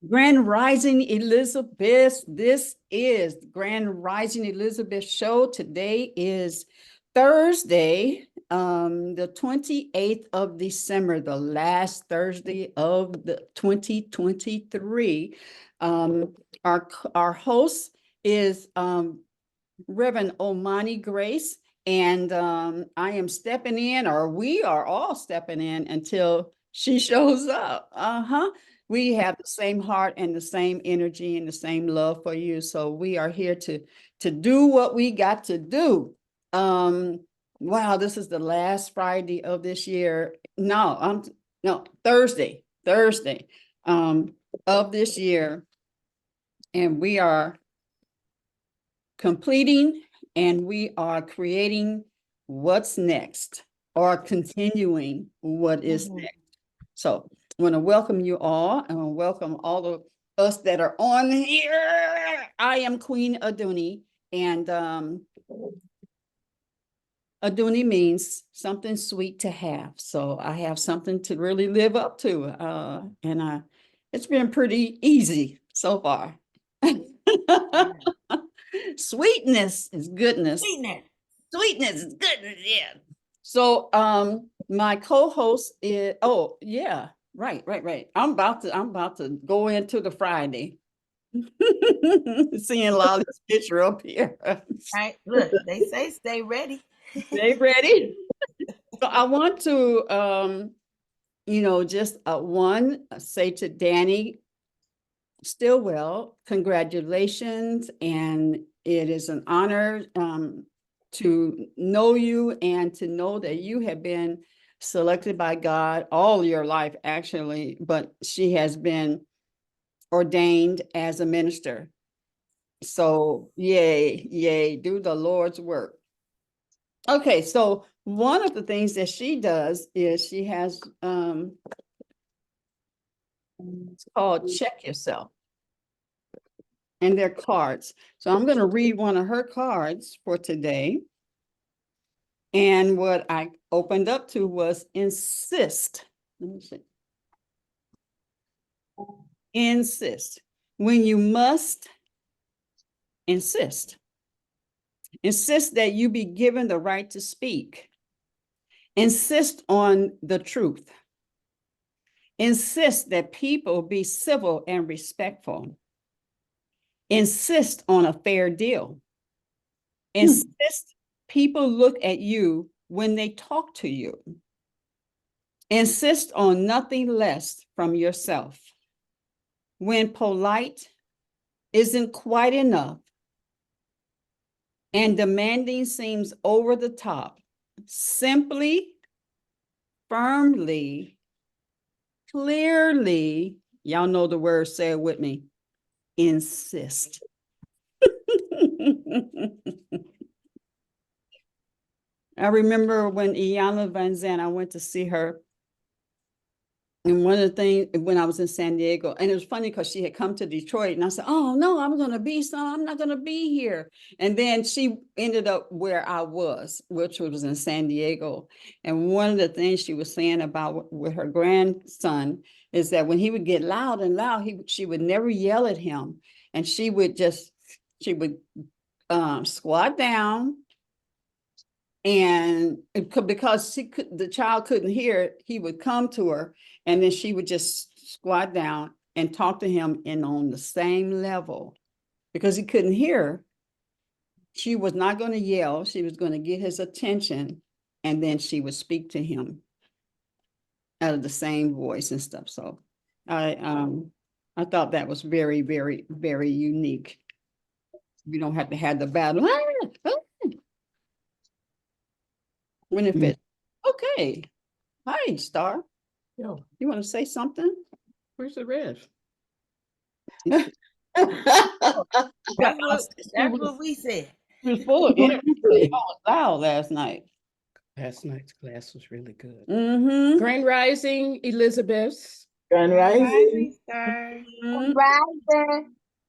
Grand Rising Elizabeth. This is the Grand Rising Elizabeth show. Today is Thursday, the 28th of December, the last Thursday of the 2023. Our host is Reverend Omani Grace, and I am stepping in, or we are all stepping in until she shows up. We have the same heart and the same energy and the same love for you. So we are here to do what we got to do. Wow, this is the last Friday of this year. No, Thursday of this year. And we are completing and we are creating what's next or continuing what is next. So I want to welcome you all and welcome all of us that are on here. I am Queen Aduni, and Aduni means something sweet to have. So I have something to really live up to. And it's been pretty easy so far. Sweetness is goodness. Sweetness is goodness, yeah. So my co-host is right. I'm about to go into the Friday. Seeing Lolly's picture up here. Right, look, they say stay ready. Stay ready. So I want to just say to Danny Stillwell, congratulations, and it is an honor to know you and to know that you have been selected by God all your life, actually, but she has been ordained as a minister. So yay, do the Lord's work. Okay, so one of the things that she does is she has it's called Check Yourself. And their cards. So I'm going to read one of her cards for today. And what I opened up to was insist. Let me see. Insist. When you must insist. Insist that you be given the right to speak. Insist on the truth. Insist that people be civil and respectful. Insist on a fair deal. Insist people look at you when they talk to you. Insist on nothing less from yourself. When polite isn't quite enough and demanding seems over the top, simply, firmly, clearly, y'all know the word, say it with me, insist. I remember when Iyanla Vanzant, I went to see her. And one of the things when I was in San Diego, and it was funny because she had come to Detroit, and I said, "Oh no, I'm not going to be here." And then she ended up where I was, which was in San Diego. And one of the things she was saying about with her grandson is that when he would get loud and loud, she would never yell at him, and she would squat down. And because the child couldn't hear, he would come to her, and then she would just squat down and talk to him on the same level. Because he couldn't hear, she was not going to yell. She was going to get his attention, and then she would speak to him out of the same voice and stuff. So I thought that was very, very, very unique. We don't have to have the battle. When it fits. Okay. Hi, Star. Yo, You want to say something? where's the red? That's what we said. She was full of energy. I was loud last night. Last night's class was really good. Mm-hmm. Grand Rising, Elizabeth. Grand Rising.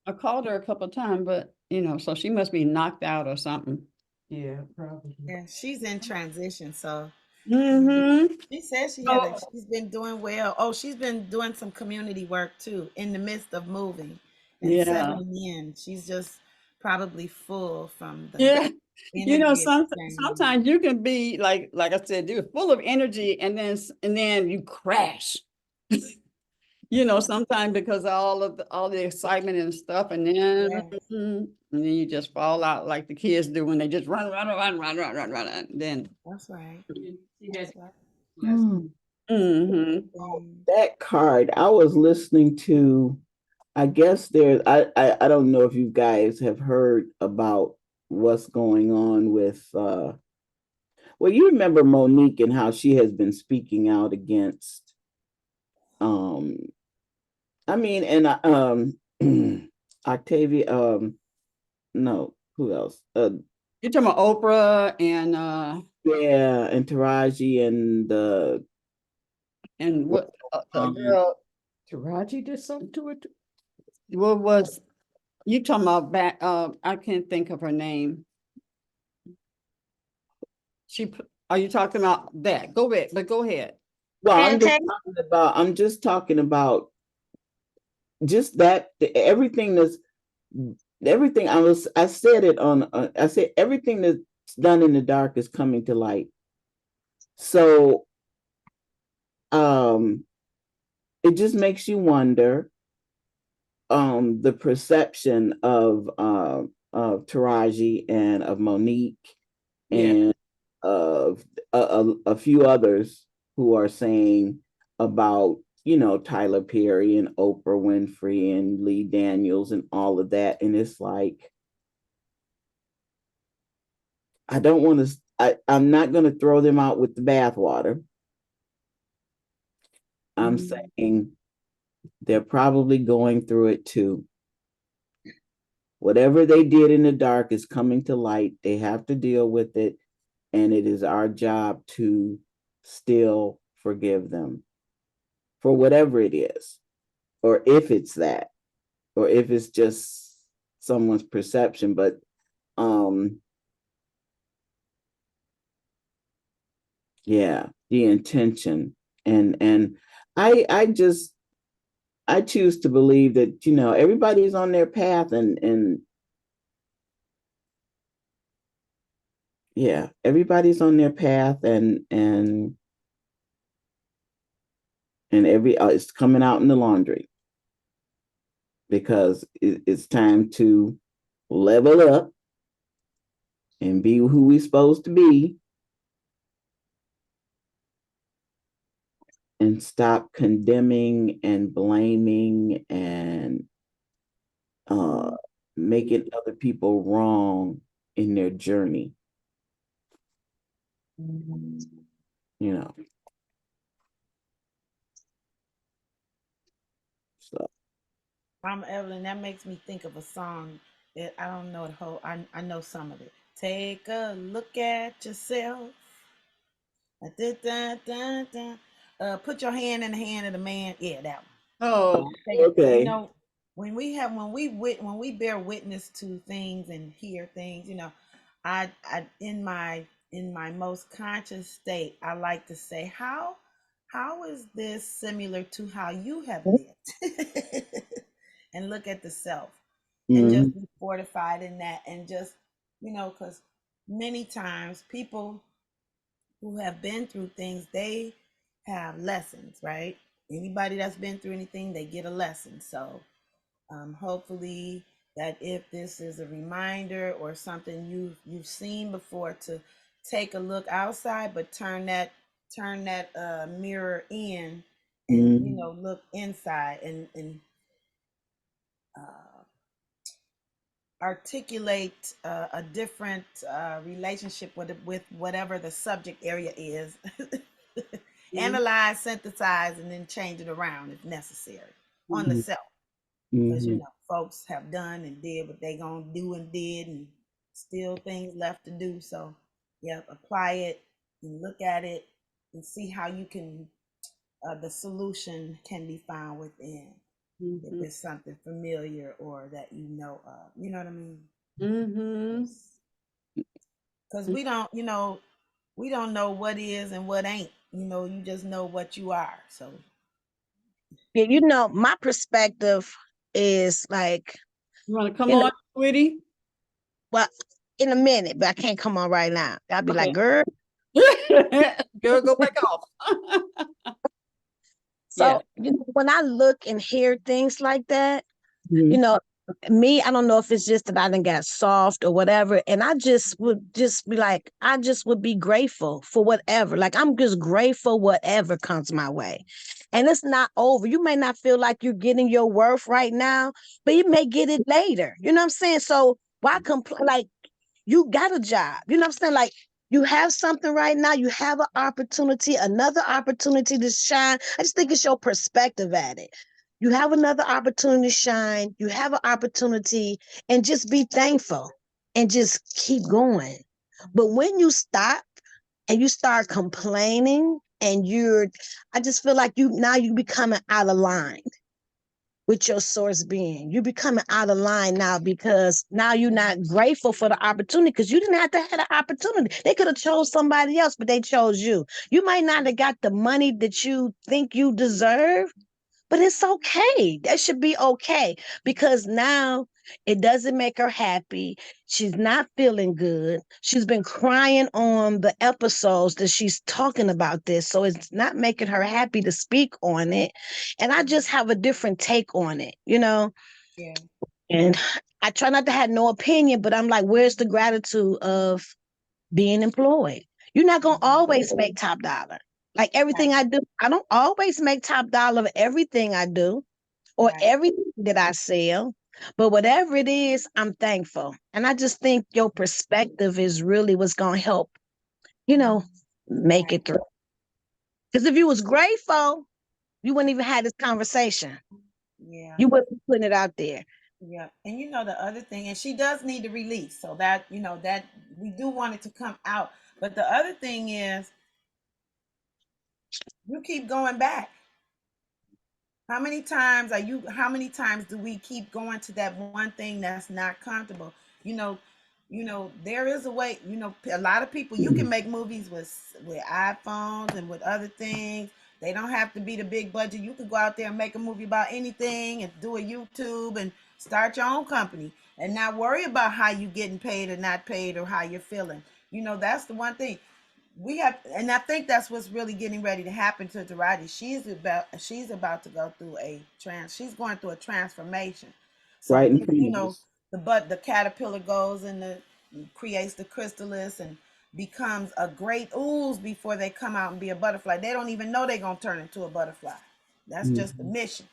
I called her a couple of times, but so she must be knocked out or something. Yeah, probably. Yeah, she's in transition, so Mm-hmm. She said So, she's been doing well. Oh, she's been doing some community work too in the midst of moving and yeah. settling in. She's just probably full from the Yeah. energy exchange. Sometimes you can be like I said, you're full of energy and then you crash. Sometimes because of all the excitement and stuff, Yes, and then you just fall out like the kids do when they just run, run, run, run, run, run, run, and then. that's right. She had That's right. Mm. Mm-hmm. Mm. That card, I was listening to, I guess I don't know if you guys have heard about what's going on with well, you remember Monique and how she has been speaking out against um I mean and Octavia no, who else? You're talking about Oprah Yeah, and Taraji and what what the um girl, Taraji did something to it. what was you talking about back? I can't think of her name. Are you talking about that? Go ahead, but go ahead. well, Fantastic. I'm just talking about just that everything that's everything I said it on I said everything that's done in the dark is coming to light. So um it just makes you wonder the perception of Taraji and of Monique Yeah. and of a few others who are saying about Tyler Perry and Oprah Winfrey and Lee Daniels and all of that, and it's like I don't want to. I'm not going to throw them out with the bathwater. I'm saying they're probably going through it too. Whatever they did in the dark is coming to light. They have to deal with it. And it is our job to still forgive them for whatever it is, or if it's that, or if it's just someone's perception. But yeah, the intention. And I choose to believe that everybody's on their path, and yeah, everybody's on their path, and every it's coming out in the laundry because it's time to level up and be who we're supposed to be and stop condemning and blaming and uh, making other people wrong in their journey. You know, so Evelyn, that makes me think of a song that I don't know the whole. I know some of it. Take a look at yourself. Put your hand in the hand of the man. Yeah, that one. Oh, You okay. know, when we bear witness to things and hear things, I in my most conscious state, I like to say, how is this similar to how you have lived? And look at the self and Mm-hmm. just be fortified in that, and just, because many times people who have been through things, they have lessons, right? Anybody that's been through anything, they get a lesson. So hopefully that if this is a reminder or something you've seen before, to take a look outside, but turn that mirror in, and Mm-hmm. look inside, and uh, articulate a different relationship with whatever the subject area is. mhm, Analyze, synthesize, and then change it around if necessary on the self. Because Mm-hmm. folks have done and did what they gonna do and did, and still things left to do. So, yep, apply it and look at it and see how you can. The solution can be found within, if mhm, it's something familiar or that you know of. You know what I mean? mhm, Because we don't, we don't know what is and what ain't. You just know what you are. So Yeah, my perspective is like, You want to come you know, on, sweetie? well, in a minute, but I can't come on right now. I'll be like, Okay. girl. Girl, go back off. Yeah. So, when I look and hear things like that, you Mhm. know, me, I don't know if it's just that I done got soft or whatever. And I just would just be like, I just would be grateful for whatever. Like, I'm just grateful whatever comes my way. And it's not over. You may not feel like you're getting your worth right now, but you may get it later. You know what I'm saying? So why complain? Like, you got a job. You know what I'm saying? Like, you have something right now. You have an opportunity, another opportunity to shine. I just think it's your perspective at it. You have another opportunity to shine. You have an opportunity, and just be thankful and just keep going. But when you stop and you start complaining and I just feel like you becoming out of line with your source being. You're becoming out of line now because now you're not grateful for the opportunity because you didn't have to have the opportunity. They could have chose somebody else, but they chose you. You might not have got the money that you think you deserve, but it's okay. That should be okay because now it doesn't make her happy. She's not feeling good. She's been crying on the episodes that she's talking about this. So it's not making her happy to speak on it. And I just have a different take on it, yeah, And I try not to have no opinion, but I'm like, where's the gratitude of being employed? You're not going to always make top dollar. Like everything right, I do, I don't always make top dollar of everything I do or right, everything that I sell. But whatever it is, I'm thankful. And I just think your perspective is really what's going to help, you know, make right. it through. Because if you was grateful, you wouldn't even have this conversation. Yeah, You wouldn't be putting it out there. yeah. And the other thing, and she does need to release, so that that we do want it to come out. But the other thing is, you keep going back. How many times do we keep going to that one thing that's not comfortable? You know, there is a way, a lot of people, you can make movies with iPhones and with other things. They don't have to be the big budget. You could go out there and make a movie about anything and do a YouTube and start your own company and not worry about how you getting paid or not paid or how you're feeling. That's the one thing we have, and I think that's what's really getting ready to happen to Durati. She's about to go through she's going through a transformation. So Right in this, front of us. the caterpillar goes and creates the chrysalis and becomes a great ooze before they come out and be a butterfly. They don't even know they're gonna turn into a butterfly. That's just the Mhm. mission.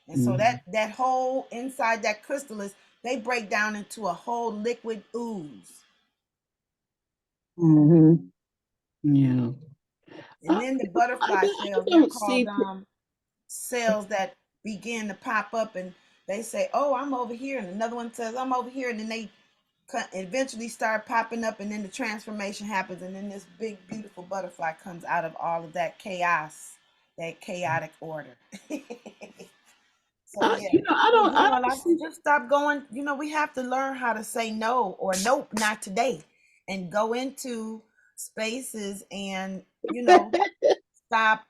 And so Mhm. that whole inside that chrysalis, they break down into a whole liquid ooze. Mm-hmm. Yeah. And then the I butterfly don't, I cells, they're don't called see. cells that begin to pop up and they say, oh, I'm over here. And another one says, I'm over here. And then they eventually start popping up and then the transformation happens. And then this big, beautiful butterfly comes out of all of that chaos, that chaotic order. So yeah, I people, don't. I don't like, see. just stop going. We have to learn how to say no or nope, not today, and go into spaces and stop.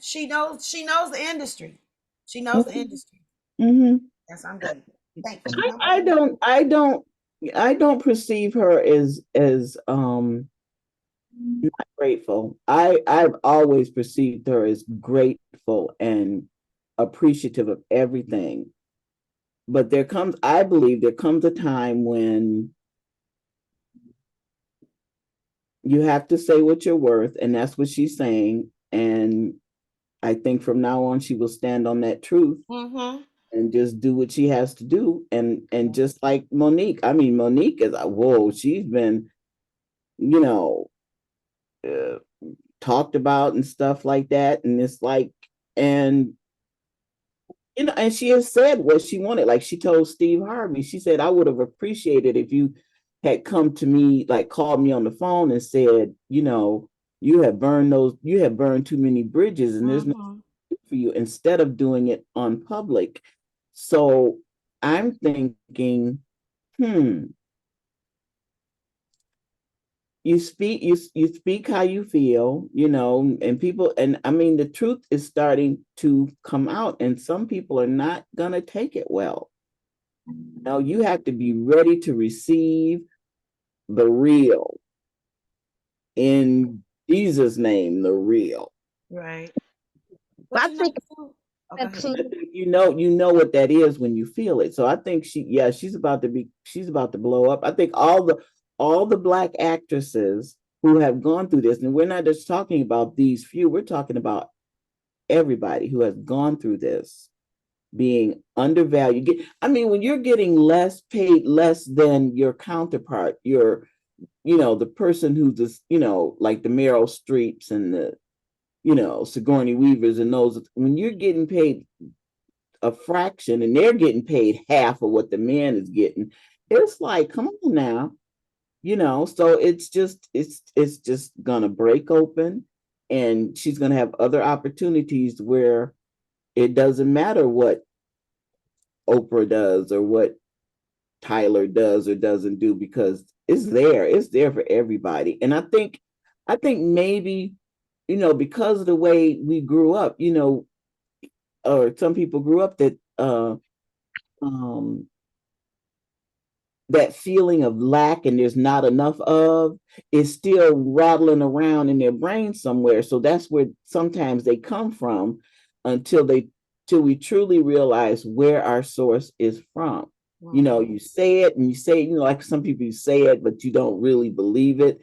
She knows the industry. She knows the industry. Mhm. Yes, I'm done. Thank you. I, No I more. don't. I don't. I don't perceive her as not grateful. I've always perceived her as grateful and appreciative of everything. But I believe there comes a time when you have to say what you're worth, and that's what she's saying. And I think from now on, she will stand on that truth Mm-hmm. and just do what she has to do. And just like Monique, I mean, Monique is whoa, she's been, you know, uh, talked about and stuff like that. And it's like, and and she has said what she wanted. Like she told Steve Harvey, she said, I would have appreciated if you had come to me, like called me on the phone and said, you have burned too many bridges and there's no Mm-hmm. for you instead of doing it on public. So I'm thinking, hmm, you speak how you feel, and people, and I mean, the truth is starting to come out, and some people are not gonna take it well. You have to be ready to receive the real, in Jesus' name, the real. Right. But But I think too, oh, go that ahead. too. I think you know what that is when you feel it. So I think she's about to blow up. I think all the Black actresses who have gone through this, and we're not just talking about these few, we're talking about everybody who has gone through this, being undervalued. I mean, when you're getting paid less than your counterpart, the person who's just, like the Meryl Streeps and the, Sigourney Weavers, and those, when you're getting paid a fraction and they're getting paid half of what the man is getting, it's like, come on now, so it's just gonna break open, and she's gonna have other opportunities where it doesn't matter what Oprah does or what Tyler does or doesn't do, because it's there for everybody. And I think maybe, because of the way we grew up, or some people grew up, um that feeling of lack and there's not enough of is still rattling around in their brain somewhere. So that's where sometimes they come from, until till we truly realize where our source is from. You say it and you say, like some people, you say it, but you don't really believe it.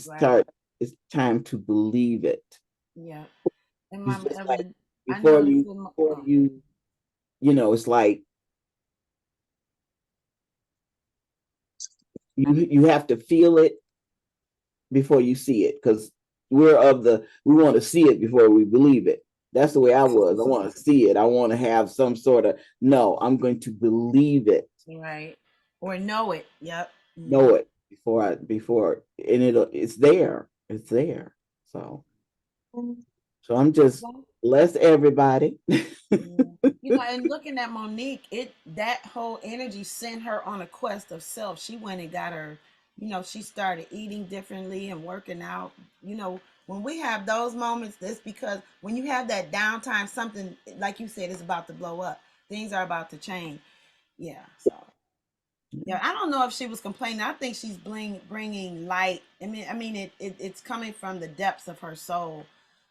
Right. It's time to believe it. Yeah. And It's Mama just like, Evan, I before noticed you, in before you, it's like, you have to feel it before you see it, because we want to see it before we believe it. That's the way I was. I want to see it. I want to have some sort of, no, I'm going to believe it, right. Or know it. Yep. know it and it's there. It's there. So I'm just, Mhm. bless everybody. Yeah. And looking at Monique, that whole energy sent her on a quest of self. She went and got her, she started eating differently and working out. When we have those moments, that's because when you have that downtime, something like you said is about to blow up. Things are about to change. Yeah. So yeah, I don't know if she was complaining. I think she's bringing light. I mean, it's coming from the depths of her soul,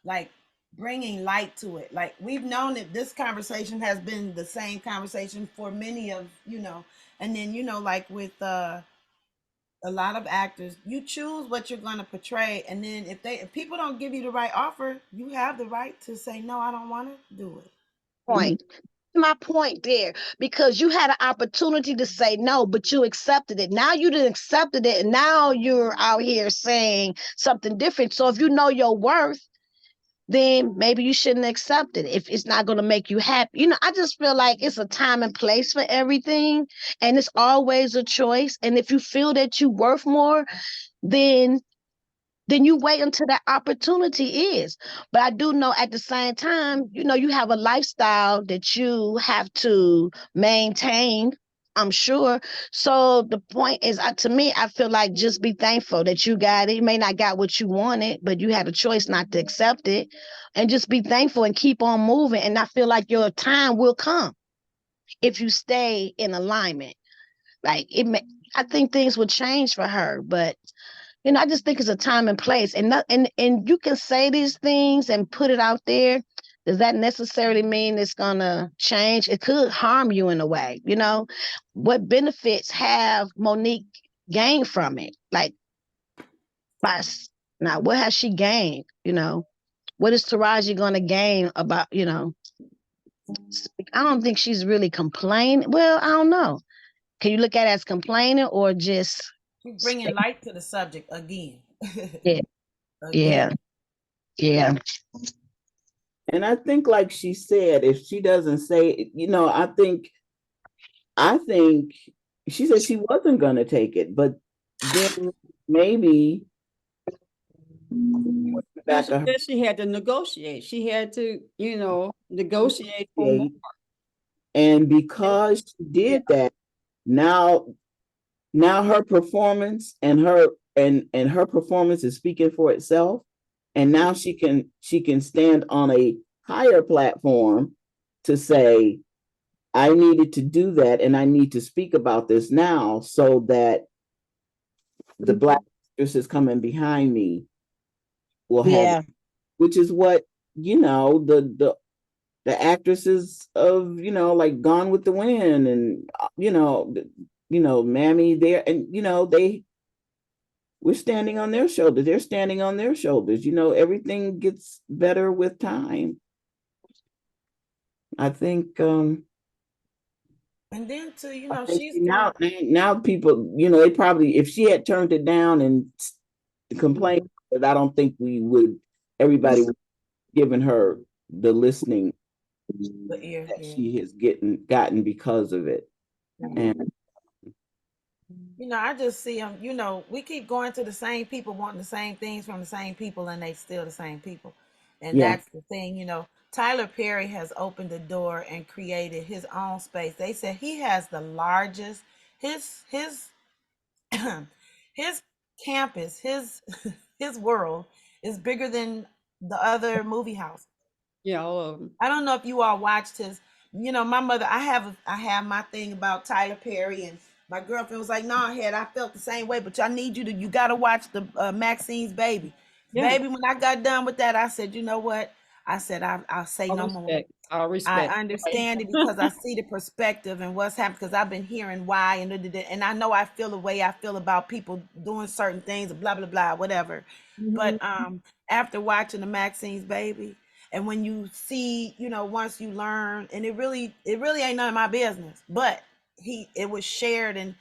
like bringing light to it. Like we've known that this conversation has been the same conversation for many of and then like with a lot of actors, you choose what you're going to portray, and then if people don't give you the right offer, you have the right to say no. I don't want to do it. Point. My point there, because you had an opportunity to say no, but you accepted it. Now you didn't accepted it, and now you're out here saying something different. So if you know your worth, then maybe you shouldn't accept it if it's not going to make you happy. I just feel like it's a time and place for everything, and it's always a choice. And if you feel that you're worth more, then you wait until that opportunity is. But I do know at the same time, you have a lifestyle that you have to maintain, I'm sure. So the point is, to me, I feel like just be thankful that you got it. You may not got what you wanted, but you had a choice not to accept it, and just be thankful and keep on moving. And I feel like your time will come if you stay in alignment. Like I think things will change for her, but I just think it's a time and place, and and you can say these things and put it out there. Does that necessarily mean it's gonna change? It could harm you in a way. What benefits have Monique gained from it? Like, by now, what has she gained? What is Taraji gonna gain about? I don't think she's really complaining. Well, I don't know. Can you look at it as complaining or just? She's bringing light to the subject again. Yeah, Again. yeah, yeah. And I think, like she said, if she doesn't say, I think she said she wasn't going to take it, but then maybe No, back she of said she had to negotiate. She had to, negotiate for her, more. and because she Yeah. did that, now her performance and her and her performance is speaking for itself. And now she can stand on a higher platform to say, I needed to do that, and I need to speak about this now so that the Black actresses coming behind me will have, Yeah. which is what, the actresses of, like Gone with the Wind, and Mammy there, and we're standing on their shoulders. They're standing on their shoulders. Everything gets better with time. I think And then too, I think she's doing. now people, they probably, if she had turned it down and complained, but I don't think everybody would given her the listening Yeah, that yeah. she has gotten because of it. And I just see them, we keep going to the same people, wanting the same things from the same people, and they still the same people. And yeah, that's the thing, Tyler Perry has opened the door and created his own space. They said he has the largest, his his campus, his his world is bigger than the other movie house. Yeah, all of them. I don't know if you all watched his. My mother. I have my thing about Tyler Perry, and my girlfriend was like, "No, head, I felt the same way, but I need you to. You got to watch the Maxine's Baby, Yeah, baby." When I got done with that, I said, "You know what?" I said, "I'll say all no more." respect, all I respect. understand it because I see the perspective and what's happened, because I've been hearing why, and I know I feel the way I feel about people doing certain things, blah blah blah, whatever. Mhm. But after watching the Maxine's Baby, and when you see, once you learn, and it really ain't none of my business, but it was shared, and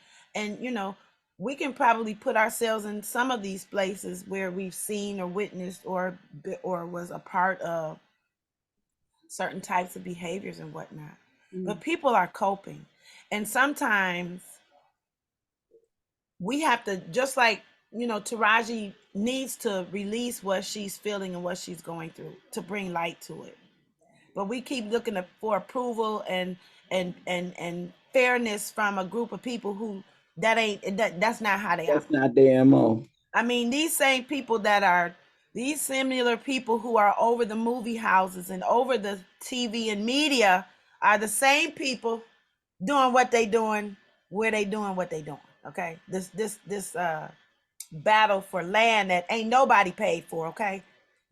we can probably put ourselves in some of these places where we've seen or witnessed or was a part of certain types of behaviors and whatnot. Mm. But people are coping. And sometimes we have to, just like, Taraji needs to release what she's feeling and what she's going through to bring light to it. But we keep looking for approval and fairness from a group of people who that's not how they that's operate. not the MO. I mean, these same people that are these similar people who are over the movie houses and over the TV and media are the same people doing what they doing, where they doing what they doing. Okay, this battle for land that ain't nobody paid for. Okay,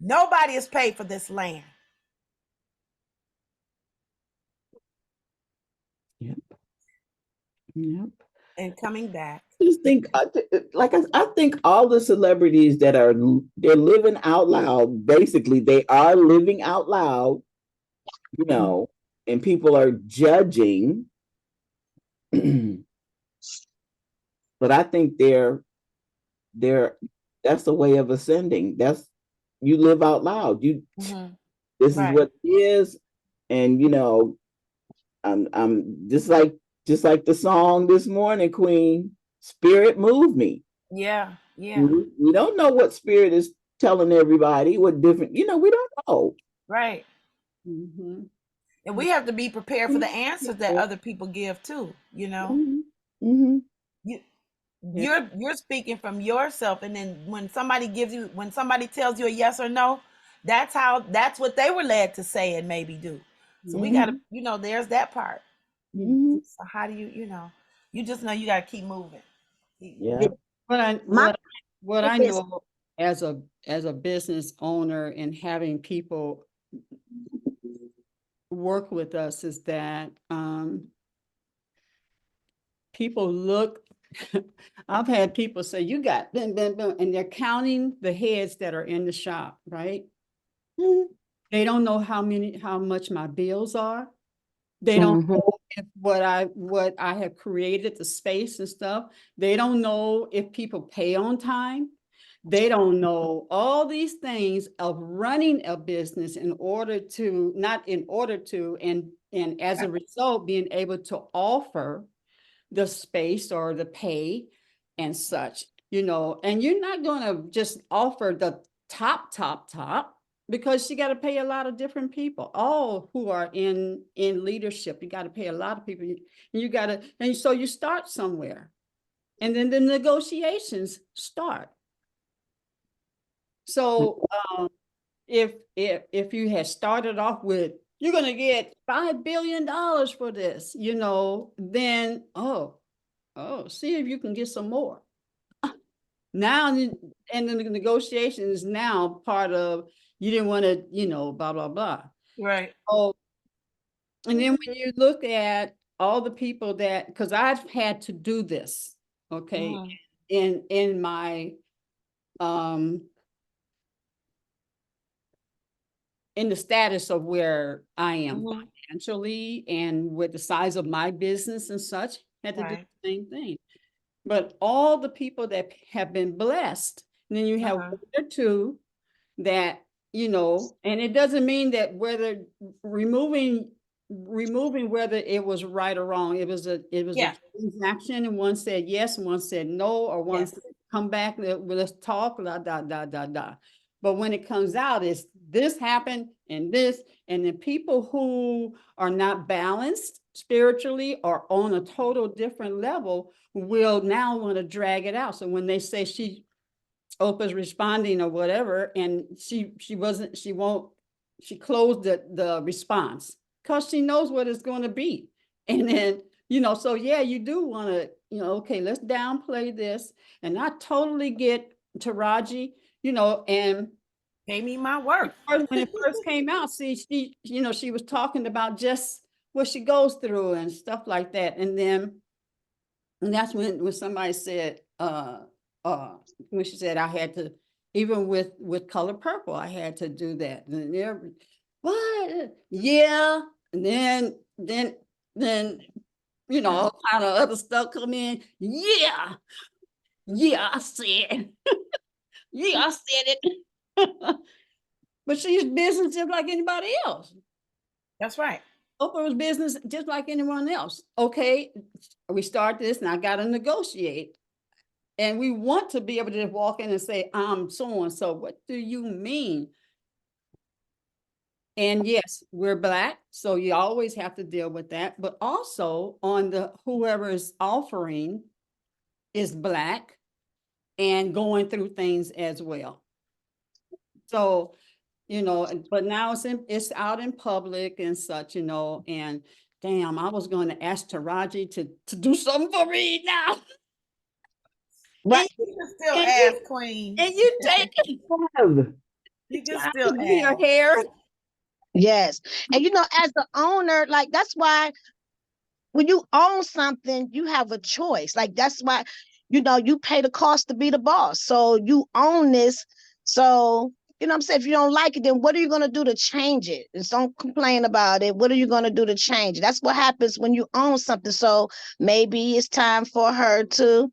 nobody is paid for this land. Yep, yep. And coming back, Just think, I think all the celebrities they're living out loud. Basically, they are living out loud, and people are judging. But I think they're that's a way of ascending. That's, you live out loud. This is right? what it is, and I'm just like the song this morning, Queen. Spirit moved me. Yeah, yeah, We don't know what spirit is telling everybody. What different, we don't know. right. Mhm. And we have to be prepared for the answers that other people give too. Mhm. Mhm. You Yeah. you're speaking from yourself, and then when somebody tells you a yes or no, that's what they were led to say and maybe do. So we got to, Mhm. there's that part. Mhm. So how do you just know you got to keep moving. Yeah. What I My what what I biggest know as a business owner and having people work with us is that people look. I've had people say, "You got," and they're counting the heads that are in the shop, right? Mhm. They don't know how much my bills are. They don't Mhm. know if what I have created, the space and stuff. They don't know if people pay on time. They don't know all these things of running a business not in order to, and as a result, being able to offer the space or the pay and such, and you're not going to just offer the top, because you got to pay a lot of different people, all who are in leadership. You got to pay a lot of people, and you got to, and so you start somewhere. and then the negotiations start. So if you had started off with, you're going to get $5 billion for this, then, see if you can get some more. Now, and the negotiation is now part of, you didn't want to, blah, blah, blah. Right. Oh, and then when you look at all the people that, because I've had to do this, okay, in my, in the status of where I am financially and with the size of my business and such, had to do the same thing. But all the people that have been blessed, and then you have one or two that, and it doesn't mean that whether removing whether it was right or wrong, it was a transaction, and one said yes, and one said no, or one said come back, let's talk, da. But when it comes out, it's this happened and this, and the people who are not balanced spiritually or on a total different level will now want to drag it out. So when they say Oprah's responding or whatever, and she closed the response because she knows what it's going to be. And then, so yeah, you do want to, okay, let's downplay this. And I totally get Taraji, and pay me my worth. When it first came out, see, she was talking about just what she goes through and stuff like that. And that's when somebody said, when she said I had to, even with Color Purple, I had to do that. And what? Yeah. And then all kind of other stuff come in. Yeah, I said, yeah, I said it. But she's business just like anybody else. That's right. Oprah was business just like anyone else. Okay, we start this, and I got to negotiate. And we want to be able to walk in and say, I'm so-and-so. What do you mean? And yes, we're Black, so you always have to deal with that. But also on the whoever is offering is Black and going through things as well. So, but now it's out in public and such, and damn, I was going to ask Taraji to do something for me now. Right. You can still ask, Queen. And you take it. You can still ask. Your hair. Yes. And as the owner, like that's why when you own something, you have a choice. Like that's why, you pay the cost to be the boss. So you own this. So, what I'm saying, if you don't like it, then what are you going to do to change it? Just don't complain about it. What are you going to do to change it? That's what happens when you own something. So maybe it's time for her to,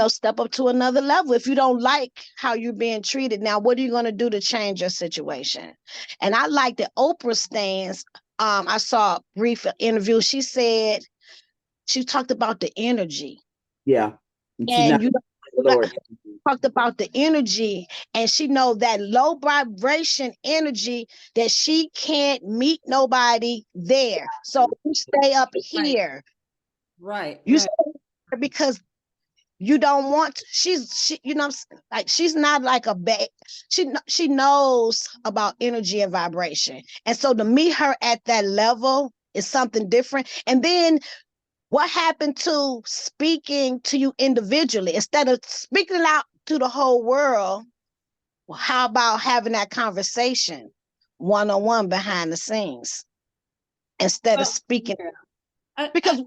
step up to another level. If you don't like how you're being treated, now what are you going to do to change your situation? And I like that Oprah stands. I saw a brief interview. She talked about the energy. Yeah. And talked about the energy, and she know that low vibration energy that she can't meet nobody there. So you stay up here. Right. You stay here because you don't want she's not like a bad, she knows about energy and vibration, and so to meet her at that level is something different. And then what happened to speaking to you individually instead of speaking out to the whole world? Well, how about having that conversation one-on-one behind the scenes instead of speaking? Because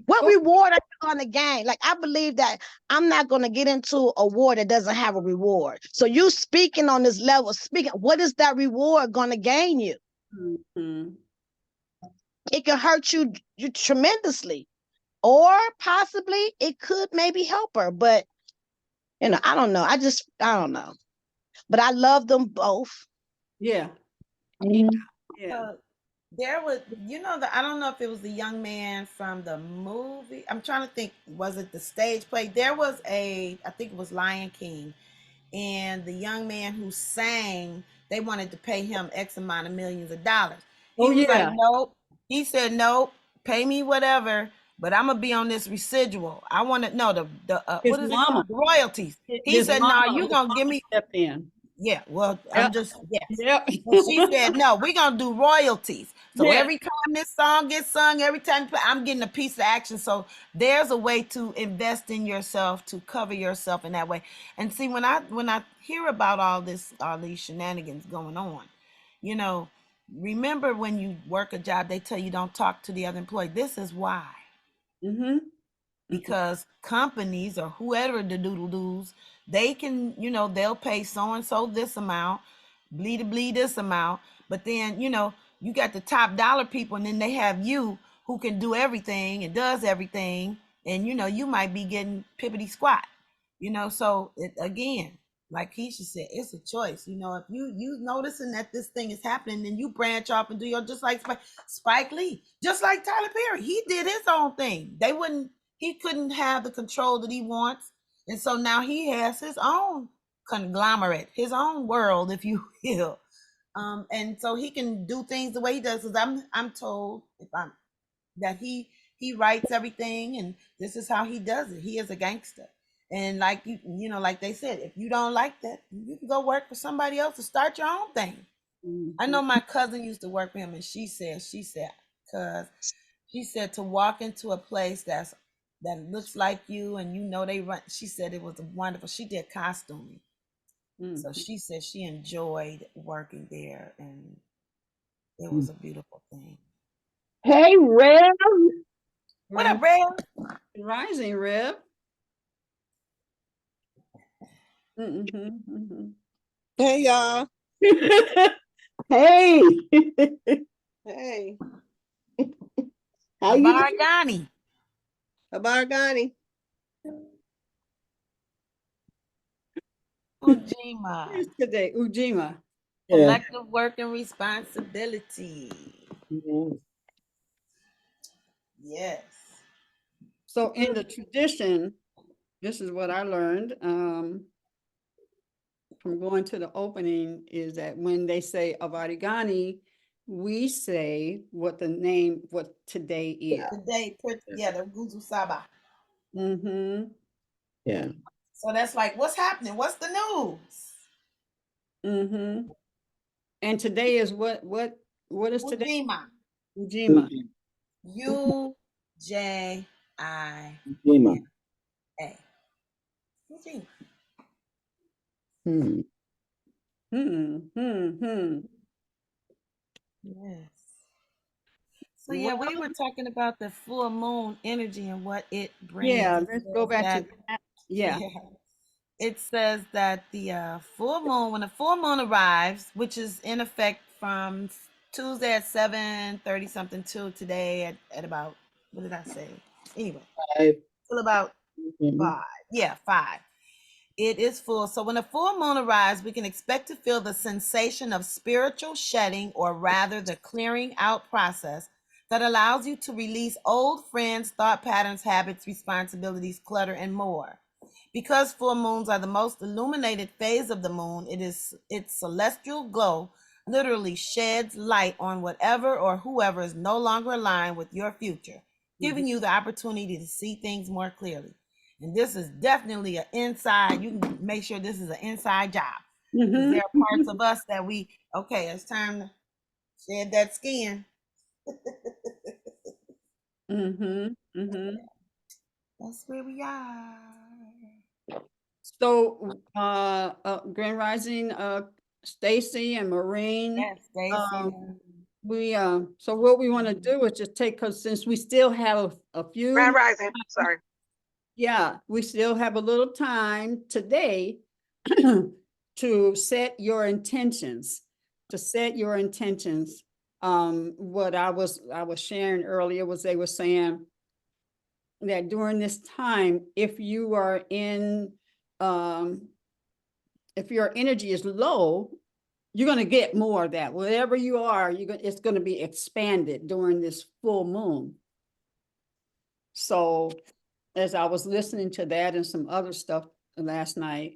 what reward are you going to gain? Like, I believe that I'm not going to get into a war that doesn't have a reward. So you speaking on this level, what is that reward going to gain you? It can hurt you tremendously, or possibly it could maybe help her. But, I don't know. I don't know. But I love them both. Yeah. Yeah. There was, I don't know if it was the young man from the movie. I'm trying to think, was it the stage play? There was I think it was Lion King, and the young man who sang, they wanted to pay him X amount of millions of dollars. He was like, nope. He said, nope, pay me whatever, but I'm gonna be on this residual. I want to know the His what is it mama, called? The royalties. He his said, "No, mama, you his gonna give mama me." stepped in. Yeah, well, I'm Yep, just yes. yep. And she said, "No, we're gonna do royalties. So Yes. every time this song gets sung, every time I'm getting a piece of action. So there's a way to invest in yourself, to cover yourself in that way. And see, when I hear about all these shenanigans going on, you know, remember when you work a job, they tell you don't talk to the other employee. This is why. Mm-hmm. Because companies or whoever the doodle doos, they can, they'll pay so and so this amount, bleed this amount, but then, you got the top dollar people, and then they have you who can do everything and does everything, and you might be getting pippity squat, so again, like Keisha said, it's a choice. If you noticing that this thing is happening, then you branch off and do your, just like Spike Lee, just like Tyler Perry, he did his own thing. He couldn't have the control that he wants. And so now he has his own conglomerate, his own world, if you will. And so he can do things the way he does. Because I'm told that he writes everything, and this is how he does it. He is a gangster. And like like they said, if you don't like that, you can go work for somebody else to start your own thing. I know my cousin used to work for him, and she said, because she said to walk into a place that looks like you, and they run. She said it was wonderful. She did costuming, so she said she enjoyed working there, and it was a beautiful thing. Hey, Rev. What up, Red? Rising, Reb. Hey y'all. Hey. Hey. How you doing? Abargani. Abargani. Ujima. Yes, today, Ujima. Yeah. Collective work and responsibility. Yeah. Yes. So in the tradition, this is what I learned from going to the opening, is that when they say Avarigani, we say what today is. Today put together Guzu Saba. Mm-hmm. Yeah. So that's like, what's happening? What's the news? Mm-hmm. And today is what is today? Ujima. Ujima. Ujima. Jima. Ujima. Hmm. Yes. So yeah, we were talking about the full moon energy and what it brings. Yeah, It let's says go back that, to that. Yeah. It says that the full moon, when the full moon arrives, which is in effect from Tuesday at 7:30 something to today at about, what did I say? Anyway, till about 5. Yeah, 5. It is full. So when a full moon arrives, we can expect to feel the sensation of spiritual shedding, or rather the clearing out process that allows you to release old friends, thought patterns, habits, responsibilities, clutter, and more. Because full moons are the most illuminated phase of the moon, its celestial glow literally sheds light on whatever or whoever is no longer aligned with your future, giving you the opportunity to see things more clearly. And this is definitely an inside. You can make sure this is an inside job. Because there are parts of us that okay, it's time to shed that skin. That's where we are. So Grand Rising, Stacy and Maureen. Yes, Stacy. So what we want to do is just take, because since we still have a few. Grand Rising. Sorry. Yeah, we still have a little time today to set your intentions, What I was sharing earlier was, they were saying that during this time, if you are if your energy is low, you're going to get more of that. Wherever you are, it's going to be expanded during this full moon. So as I was listening to that and some other stuff last night,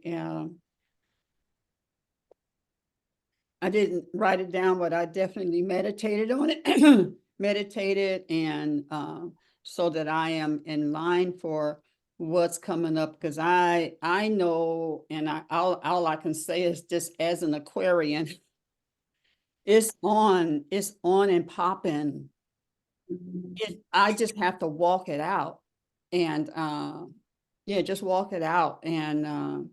I didn't write it down, but I definitely meditated on it, meditated and so that I am in line for what's coming up. Because I know, and all I can say is just as an Aquarian, it's on and popping. I just have to walk it out, and yeah, just walk it out, and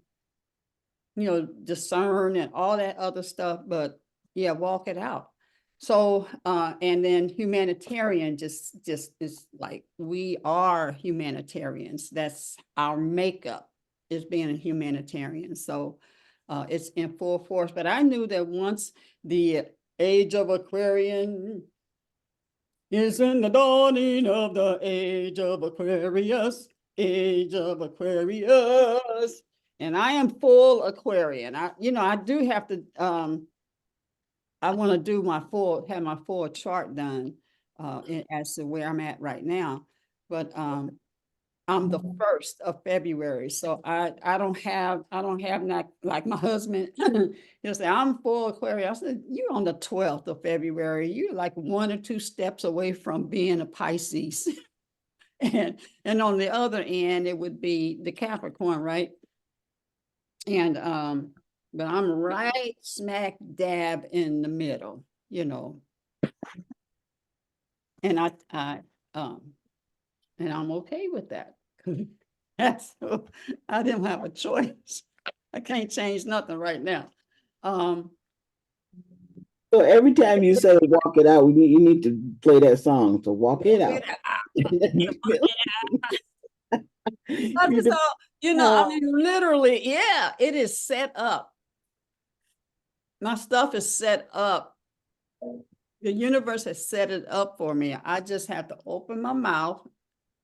discern and all that other stuff. But yeah, walk it out. So and then humanitarian just is like, we are humanitarians. That's our makeup, is being a humanitarian. So it's in full force. But I knew that once the age of Aquarian is in the dawning of the age of Aquarius, age of Aquarius. And I am full Aquarian. I do have to, I want to do have my full chart done as to where I'm at right now. But I'm the 1st of February. So I don't have not like my husband. He'll say, I'm full Aquarius. I said, you're on the 12th of February. You're like 1 or 2 steps away from being a Pisces. and on the other end, it would be the Capricorn, right? And but I'm right smack dab in the middle, and and I'm okay with that. So I didn't have a choice. I can't change nothing right now. So every time you say walk it out, you need to play that song. So walk it out. I mean, literally, yeah, it is set up. My stuff is set up. The universe has set it up for me. I just have to open my mouth,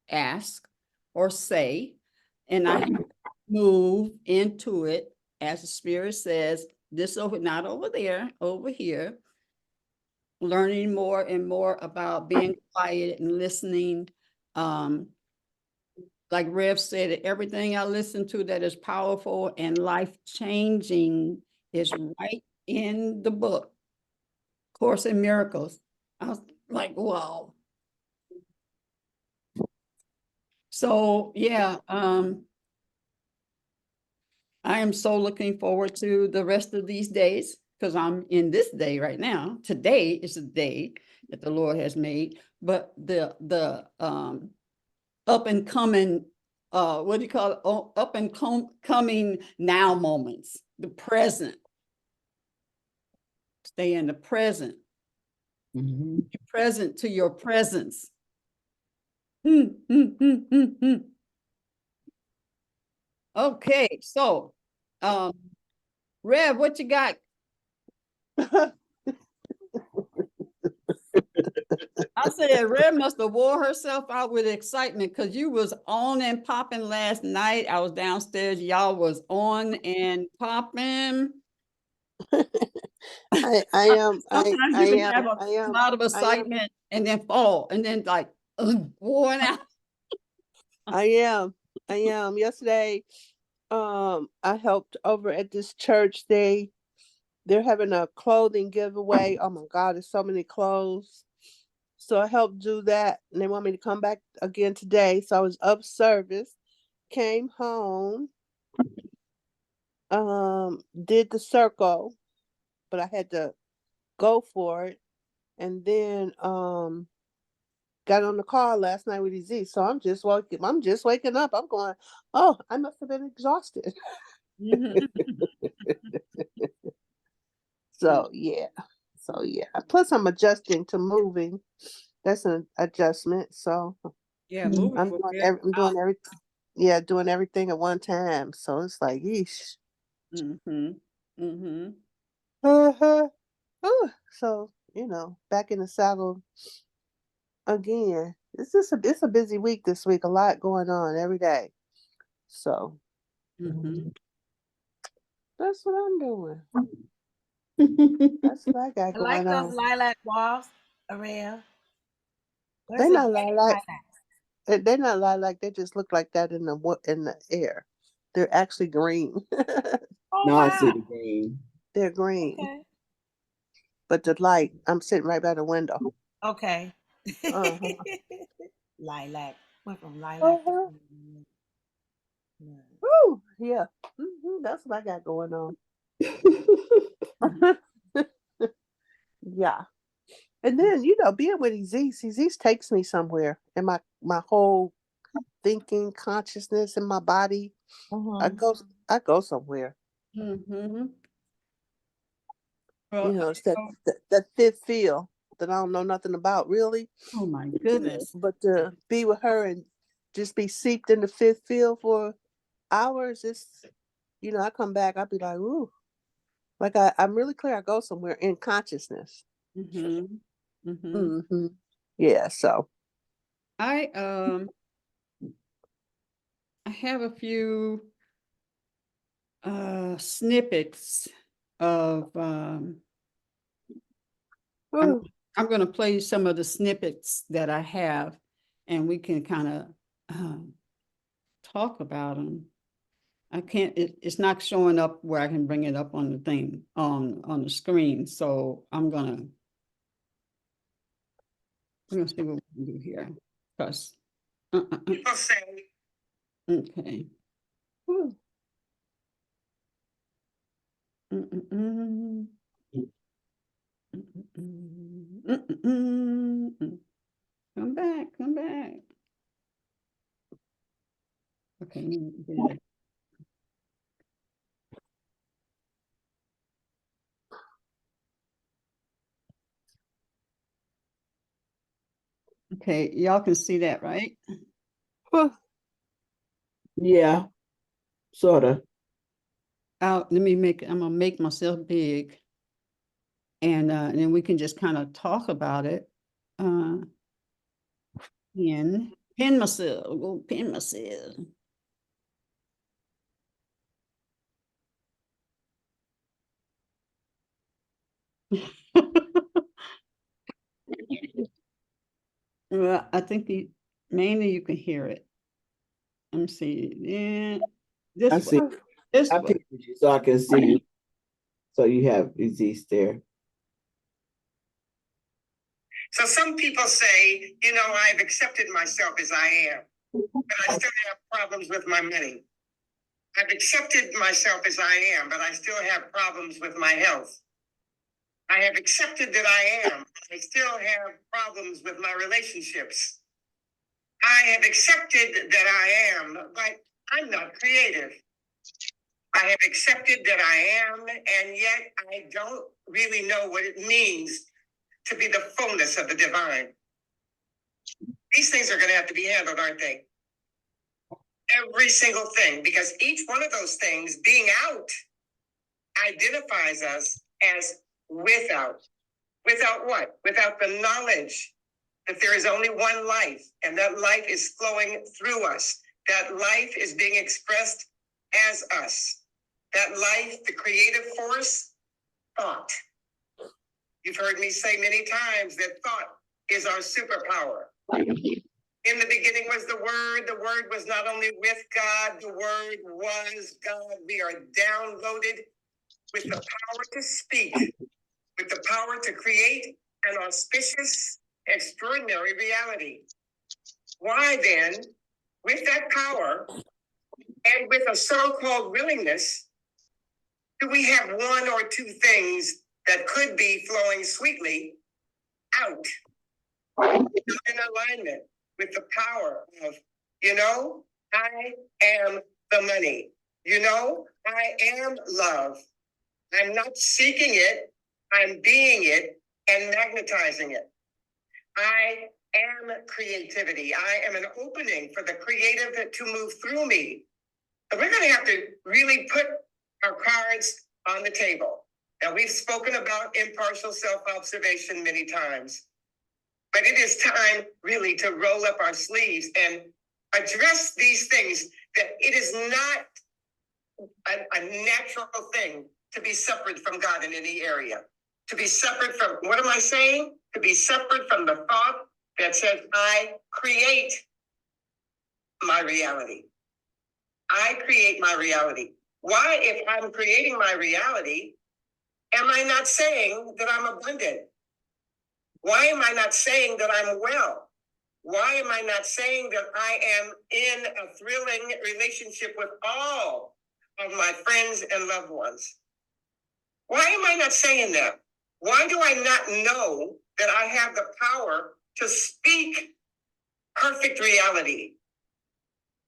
ask or say, and I have to move into it as the spirit says, this over, not over there, over here, learning more and more about being quiet and listening. Like Rev said, everything I listen to that is powerful and life-changing is right in the book, Course in Miracles. I was like, wow. So yeah, I am so looking forward to the rest of these days, because I'm in this day right now. Today is the day that the Lord has made, but the up and coming, what do you call it? Oh, up and coming now moments, the present. Stay in the present. Mhm. Be present to your presence. Okay, so Rev, what you got? I said Rev must have wore herself out with excitement, because you was on and popping last night. I was downstairs. Y'all was on and popping. I am. Sometimes I you can am. have I a am. lot of I am. excitement and then fall, and then like worn out. I am. I am. Yesterday, I helped over at this church. They're having a clothing giveaway. Oh my God, there's so many clothes. So I helped do that, and they want me to come back again today. So I was up service, came home, did the circle, but I had to go for it, and then got on the call last night with EZ. So I'm just waking up. I'm going, oh, I must have been exhausted. So yeah. Plus I'm adjusting to moving. That's an adjustment. So Yeah, moving I'm will doing wear you out. doing everything at one time. So it's like, yeesh. Uh-huh. So, back in the saddle again. It's a busy week this week. A lot going on every day. So that's what I'm doing. That's what I got I like going those on. lilac walls, Ariel. They're Where's the not baby lilac. lilac? They're not lilac. They just look like that in the air. They're actually green. Oh Now I see wow. the game. They're green. Okay. But the light, I'm sitting right by the window. Okay. Uh-huh. lilac. Went from lilac to Uh-huh. yeah. Woo, yeah. That's what I got going on. Yeah. And then, being with Aziz takes me somewhere, and my whole thinking, consciousness in my body. I Mhm. go I go somewhere. Mm-hmm. Well, It's that fifth feel that I don't know nothing about really. oh my goodness. But to be with her and just be seeped in the fifth feel for hours, I come back, I'll be like, ooh. Like I'm really clear I go somewhere in consciousness. Mm-hmm. Mm-hmm. Hmm. Yeah, so I I have a few snippets of I'm whew. I'm going to play some of the snippets that I have, and we can kind of talk about them. I can't. It's not showing up where I can bring it up on the thing on the screen. So we're gonna see what we can do here. Because people say, okay. Whew. Mm-mm-mm. Mm-mm-mm. Mm-mm-mm. Come back, come back. Okay, let me get it. Okay, y'all can see that, right? Whew. Yeah, sort of. Let me I'm gonna make myself big, and then we can just kind of talk about it. Uh, pin myself, go pin myself. Well, I think mainly you can hear it. Let me see. Yeah, I this way, see. this I way. pictured you so I can see you. So you have Aziz there. So some people say, I've accepted myself as I am, but I still have problems with my money. I've accepted myself as I am, but I still have problems with my health. I have accepted that I am. I still have problems with my relationships. I have accepted that I am, but I'm not creative. I have accepted that I am, and yet I don't really know what it means to be the fullness of the divine. These things are going to have to be handled, aren't they? Every single thing, because each one of those things being out identifies us as without. Without what? Without the knowledge that there is only one life, and that life is flowing through us. That life is being expressed as us. That life, the creative force, thought. You've heard me say many times that thought is our superpower. In the beginning was the Word was not only with God, the Word was God. We are downloaded with the power to speak, with the power to create an auspicious, extraordinary reality. Why then, with that power and with a so-called willingness, do we have one or two things that could be flowing sweetly out in alignment with the power of, I am the money. I am love. I'm not seeking it. I'm being it and magnetizing it. I am creativity. I am an opening for the creative to move through me. And we're going to have to really put our cards on the table. Now, we've spoken about impartial self-observation many times, but it is time really to roll up our sleeves and address these things, that it is not a natural thing to be separate from God in any area. To be separate from, what am I saying? To be separate from the thought that says, I create my reality. I create my reality. Why, if I'm creating my reality, am I not saying that I'm abundant? Why am I not saying that I'm well? Why am I not saying that I am in a thrilling relationship with all of my friends and loved ones? Why am I not saying that? Why do I not know that I have the power to speak perfect reality?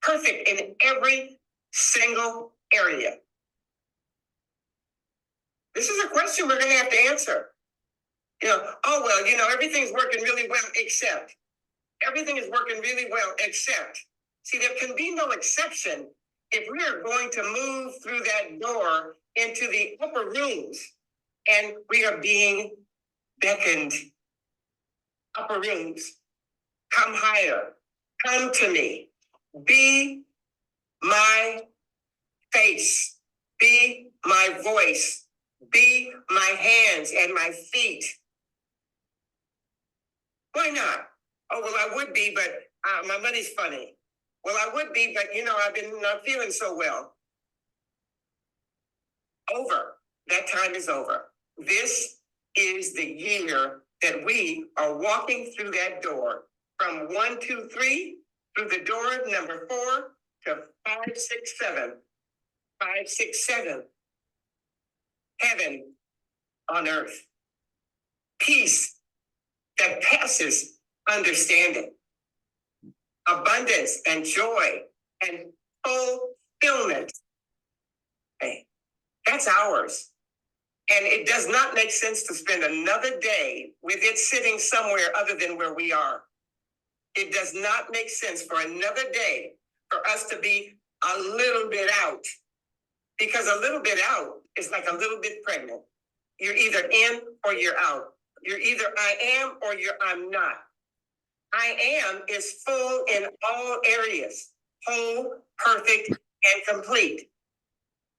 Perfect in every single area. This is a question we're going to have to answer. Oh, well, everything's working really well, except. Everything is working really well, except. See, there can be no exception if we are going to move through that door into the upper rooms and we are being beckoned. Upper rooms, come higher, come to me, be my face, be my voice, be my hands and my feet. Why not? Oh, well, I would be, but my money's funny. Well, I would be, but I've been not feeling so well. Over. That time is over. This is the year that we are walking through that door from 1, 2, 3 through the door number 4 to 5, 6, 7. 5, 6, 7. Heaven on earth. Peace that passes understanding. Abundance and joy and fulfillment. Hey, that's ours. And it does not make sense to spend another day with it sitting somewhere other than where we are. It does not make sense for another day for us to be a little bit out. Because a little bit out is like a little bit pregnant. You're either in or you're out. You're either I am or you're I'm not. I am is full in all areas, whole, perfect, and complete.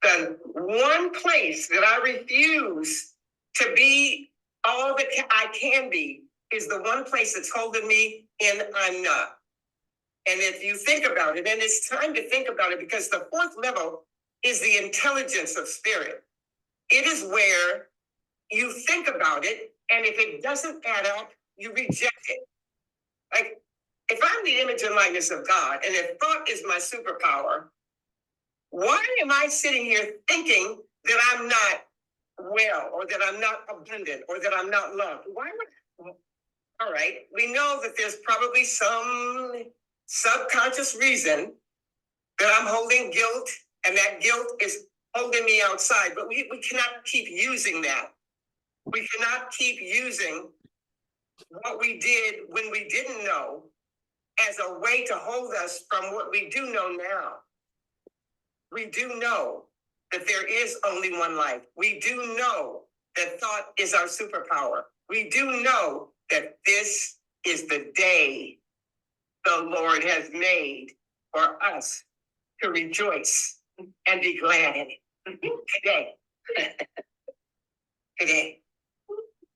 The one place that I refuse to be all that I can be is the one place that's holding me in I'm not. And if you think about it, and it's time to think about it, because the 4th level is the intelligence of spirit. It is where you think about it, and if it doesn't add up, you reject it. Like, if I'm the image and likeness of God, and if thought is my superpower, why am I sitting here thinking that I'm not well, or that I'm not abundant, or that I'm not loved? Why would? All right, we know that there's probably some subconscious reason that I'm holding guilt, and that guilt is holding me outside, but we cannot keep using that. We cannot keep using what we did when we didn't know as a way to hold us from what we do know now. We do know that there is only one life. We do know that thought is our superpower. We do know that this is the day the Lord has made for us to rejoice and be glad in it. Today. Today.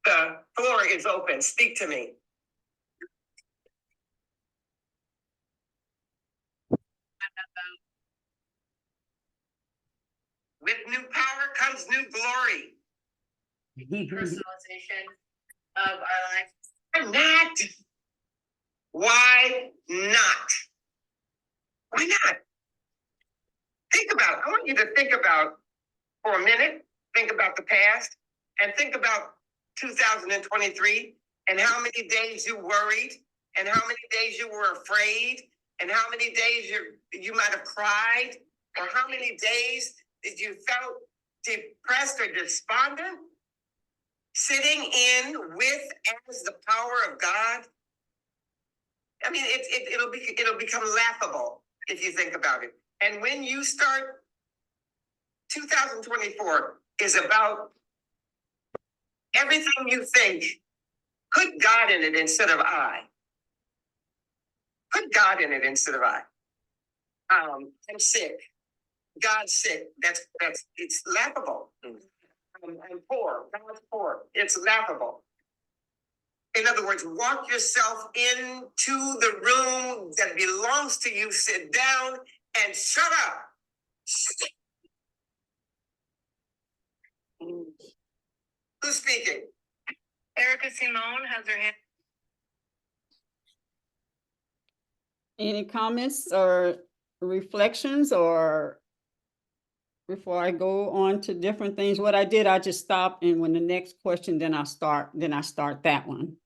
The floor is open. Speak to me. With new power comes new glory. Personalization of our life. Why not? Why not? Why not? Think about it. I want you to think about for a minute, think about the past, and think about 2023 and how many days you worried, and how many days you were afraid, and how many days you might have cried, or how many days did you felt depressed or despondent, sitting in with as the power of God. I mean, it'll become laughable if you think about it. And when you start, 2024 is about everything you think. Put God in it instead of I. Put God in it instead of I. I'm sick. God's sick. It's laughable. I'm poor. God's poor. It's laughable. In other words, walk yourself into the room that belongs to you, sit down, and shut up. Who's speaking? Erica Simone has her hand. Any comments or reflections or before I go on to different things? What I did, I just stopped, and when the next question, then I start that one.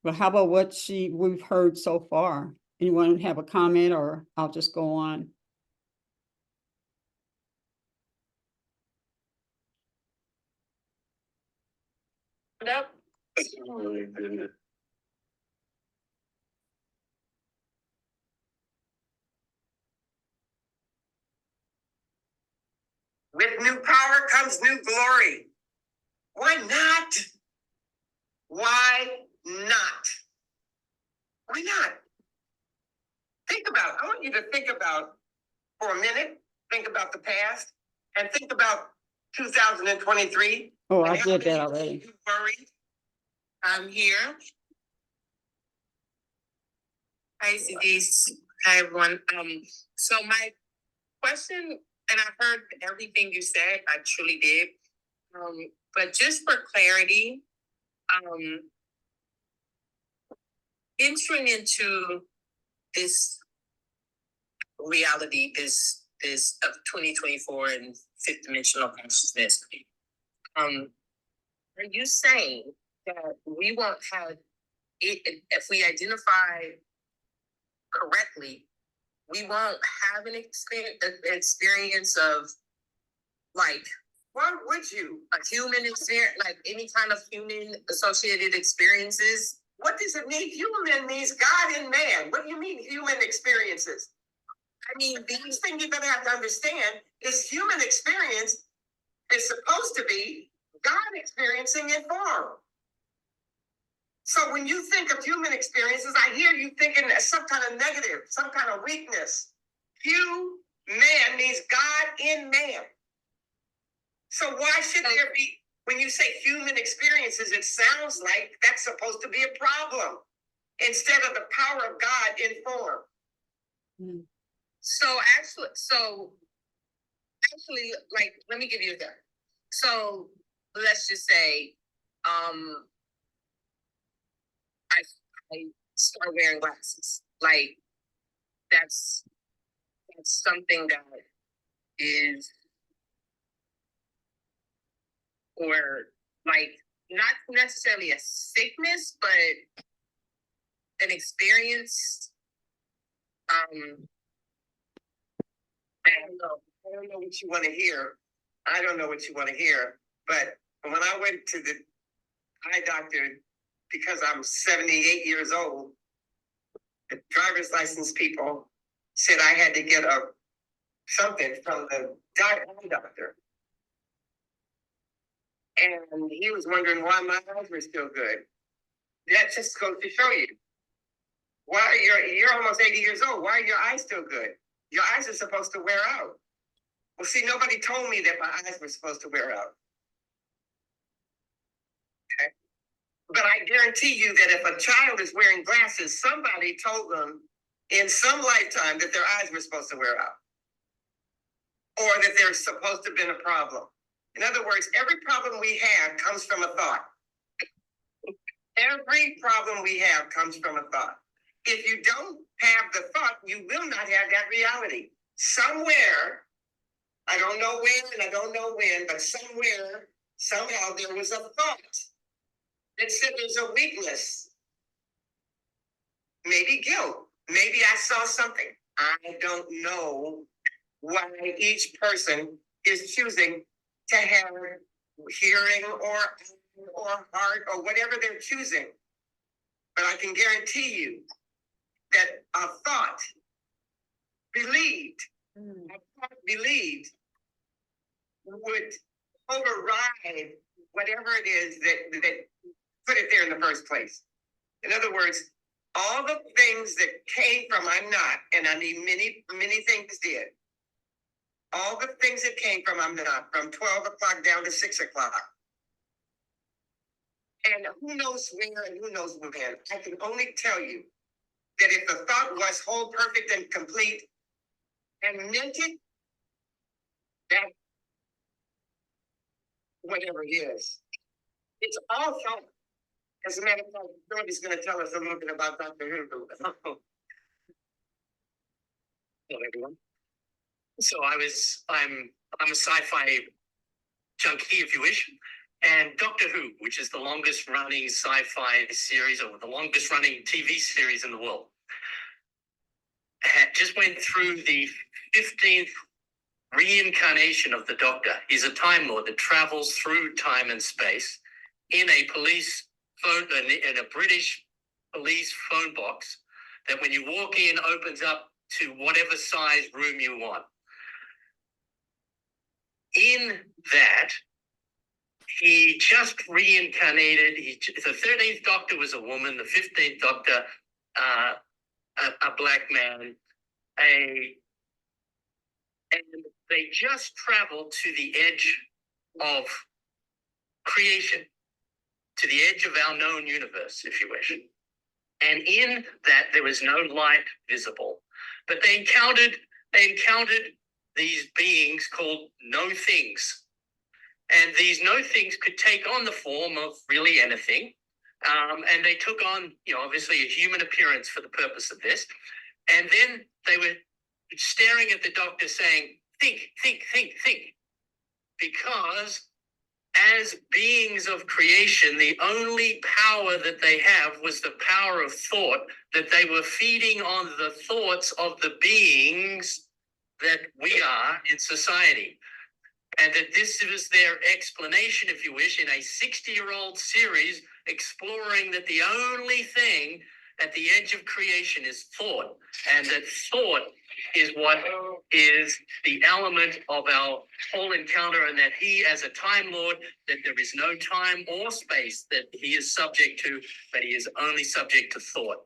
But how about what we've heard so far? Anyone have a comment, or I'll just go on? Yep. With new power comes new glory. Why not? Why not? Why not? Think about, I want you to think about for a minute, think about the past, and think about 2023. Oh, and I how did many that already. You worried. I'm here. Hi, Denise. Hi, everyone. So my question, and I heard everything you said, I truly did. But just for clarity, entering into this reality, this of 2024 and fifth dimensional consciousness, are you saying that we won't have it if we identify correctly? We won't have an experience of, like, why would you? A human experience, like any kind of human associated experiences. What does it mean? Human means God and man. What do you mean human experiences? I mean, the first thing you're going to have to understand is human experience is supposed to be God experiencing in form. So when you think of human experiences, I hear you thinking some kind of negative, some kind of weakness. Man means God in man. So why should there be, when you say human experiences, it sounds like that's supposed to be a problem instead of the power of God in form. Mm. So actually, like, let me give you a example. So let's just say, I start wearing glasses. Like, that's something that is, or like, not necessarily a sickness, but an experience. I don't know what you want to hear. I don't know what you want to hear. But when I went to the eye doctor, because I'm 78 years old, the driver's license people said I had to get something from the eye doctor. And he was wondering why my eyes were still good. That just goes to show you. Why you're almost 80 years old. Why are your eyes still good? Your eyes are supposed to wear out. Well, see, nobody told me that my eyes were supposed to wear out. Okay. But I guarantee you that if a child is wearing glasses, somebody told them in some lifetime that their eyes were supposed to wear out. Or that there's supposed to have been a problem. In other words, every problem we have comes from a thought. Every problem we have comes from a thought. If you don't have the thought, you will not have that reality. Somewhere, I don't know where and I don't know when, but somewhere, somehow there was a thought that said there's a weakness. Maybe guilt. Maybe I saw something. I don't know why each person is choosing to have hearing or heart or whatever they're choosing. But I can guarantee you that a thought believed would override whatever it is that put it there in the first place. In other words, all the things that came from I'm not, and I mean many things did. All the things that came from I'm not, from 12 o'clock down to 6 o'clock. And who knows where and who knows when. I can only tell you that if the thought was whole, perfect, and complete, and meant it, that whatever it is, it's all thought. As a matter of fact, Jordy's going to tell us a little bit about Dr. Hugo. So I'm a sci-fi junkie, if you wish. And Doctor Who, which is the longest running sci-fi series or the longest running TV series in the world, just went through the 15th reincarnation of the Doctor. He's a Time Lord that travels through time and space in a police phone, in a British police phone box that when you walk in opens up to whatever size room you want. In that, he just reincarnated. The 13th Doctor was a woman, the 15th Doctor, a black man, and they just traveled to the edge of creation, to the edge of our known universe, if you wish. And in that, there was no light visible, but they encountered these beings called no things. And these no things could take on the form of really anything. And they took on, obviously a human appearance for the purpose of this. And then they were staring at the Doctor saying, think, think, think, think. Because as beings of creation, the only power that they have was the power of thought, that they were feeding on the thoughts of the beings that we are in society. And that this was their explanation, if you wish, in a 60-year-old series exploring that the only thing at the edge of creation is thought. And that thought is what is the element of our whole encounter, and that he, as a Time Lord, that there is no time or space that he is subject to, but he is only subject to thought.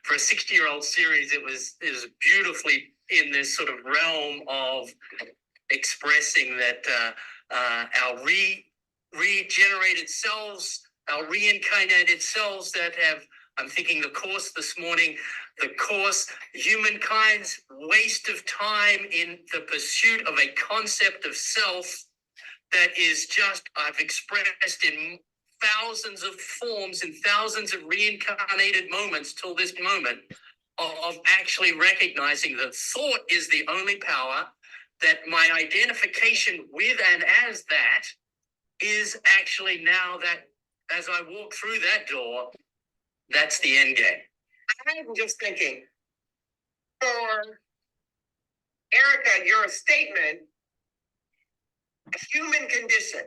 For a 60-year-old series, it was beautifully in this sort of realm of expressing that our regenerated selves, our reincarnated selves that have, I'm thinking the course this morning, the course, humankind's waste of time in the pursuit of a concept of self that is just, I've expressed in thousands of forms and thousands of reincarnated moments till this moment of actually recognizing that thought is the only power, that my identification with and as that is actually now that as I walk through that door, that's the end game. I'm just thinking, for Erica, your statement, human condition,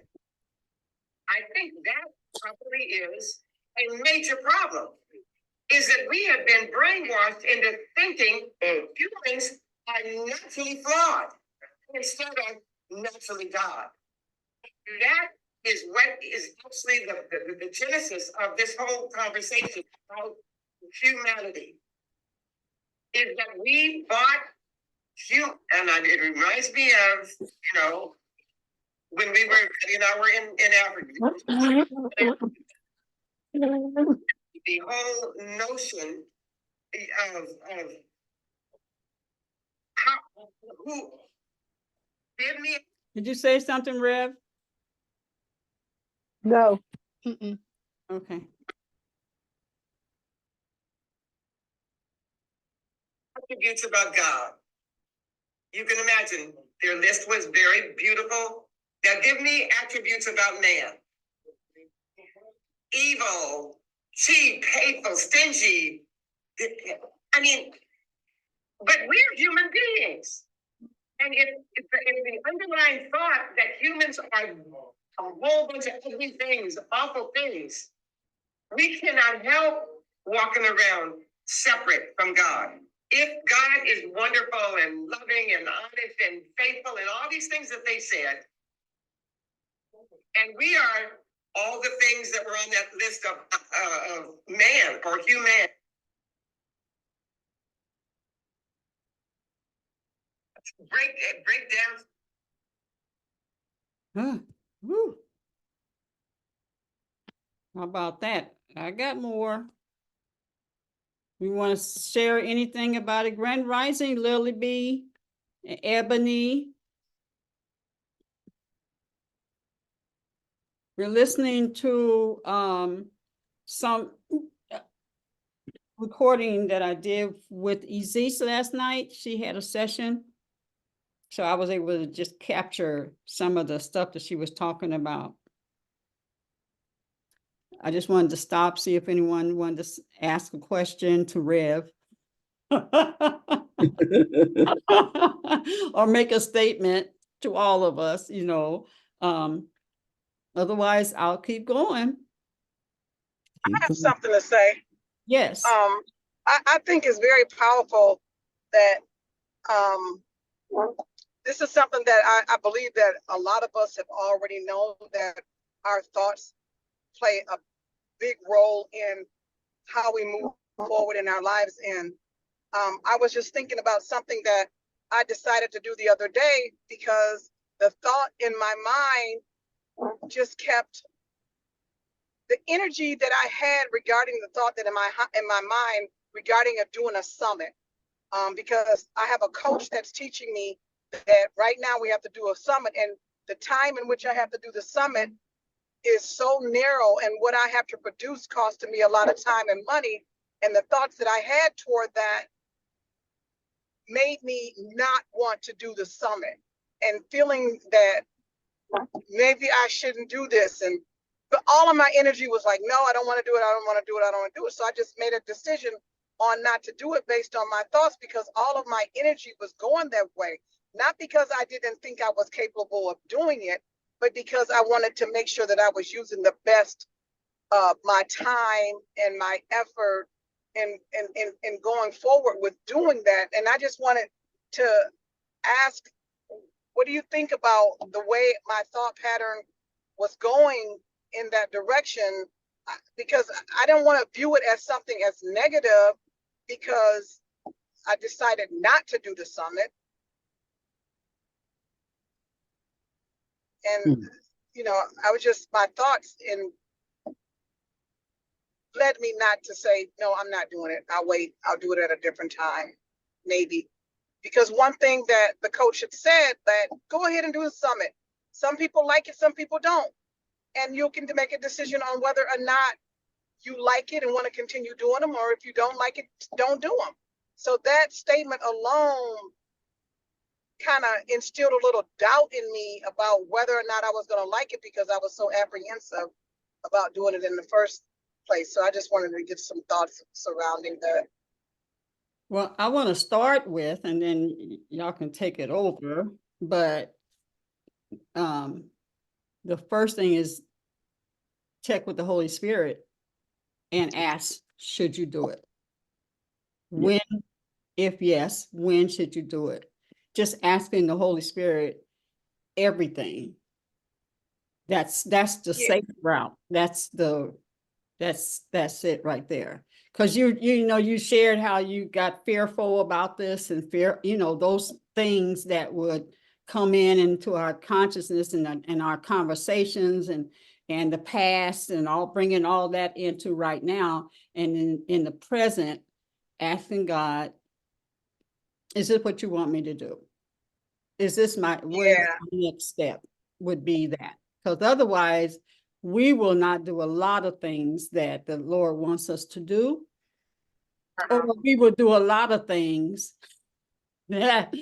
I think that probably is a major problem, is that we have been brainwashed into thinking humans are naturally flawed instead of naturally God. That is what is actually the genesis of this whole conversation about humanity. Is that we bought and it reminds me of, when we were, in Africa. The whole notion of who give me. Did you say something, Rev? No. Okay. Attributes about God. You can imagine their list was very beautiful. Now give me attributes about man. Evil, cheap, hateful, stingy. I mean, but we're human beings. And if the underlying thought that humans are a whole bunch of ugly things, awful things, we cannot help walking around separate from God. If God is wonderful and loving and honest and faithful and all these things that they said, and we are all the things that were on that list of man or human. Break down. Woo. How about that? I got more. We want to share anything about a Grand Rising, Lily B, Ebony? We're listening to some recording that I did with Isis last night. She had a session. So I was able to just capture some of the stuff that she was talking about. I just wanted to stop, see if anyone wanted to ask a question to Rev. Or make a statement to all of us, you know. Otherwise, I'll keep going. I have something to say. Yes. I think it's very powerful that this is something that I believe that a lot of us have already known, that our thoughts play a big role in how we move forward in our lives. And I was just thinking about something that I decided to do the other day, because the thought in my mind just kept the energy that I had regarding the thought that in my mind regarding doing a summit. Because I have a coach that's teaching me that right now we have to do a summit, and the time in which I have to do the summit is so narrow, and what I have to produce costing me a lot of time and money. And the thoughts that I had toward that made me not want to do the summit, and feeling that maybe I shouldn't do this. But all of my energy was like, no, I don't want to do it. I don't want to do it. I don't want to do it. So I just made a decision on not to do it based on my thoughts, because all of my energy was going that way. Not because I didn't think I was capable of doing it, but because I wanted to make sure that I was using the best of my time and my effort in going forward with doing that. And I just wanted to ask, what do you think about the way my thought pattern was going in that direction? Because I don't want to view it as something as negative, because I decided not to do the summit. And, you know, I was just, my thoughts led me not to say, no, I'm not doing it. I'll wait. I'll do it at a different time, maybe. Because one thing that the coach had said, that go ahead and do the summit. Some people like it, some people don't. And you can make a decision on whether or not you like it and want to continue doing them, or if you don't like it, don't do them. So that statement alone kind of instilled a little doubt in me about whether or not I was going to like it, because I was so apprehensive about doing it in the first place. So I just wanted to give some thoughts surrounding that. Well, I want to start with, and then y'all can take it over, but the first thing is check with the Holy Spirit and ask, should you do it? When, if yes, when should you do it? Just asking the Holy Spirit everything. That's the safe route. That's it right there. Because you know, you shared how you got fearful about this, and fear, you know, those things that would come into our consciousness and our conversations and the past, and all, bringing all that into right now, and in the present, asking God, is this what you want me to do? Is this what is the next step would be that? Because otherwise we will not do a lot of things that the Lord wants us to do. Or we will do a lot of things that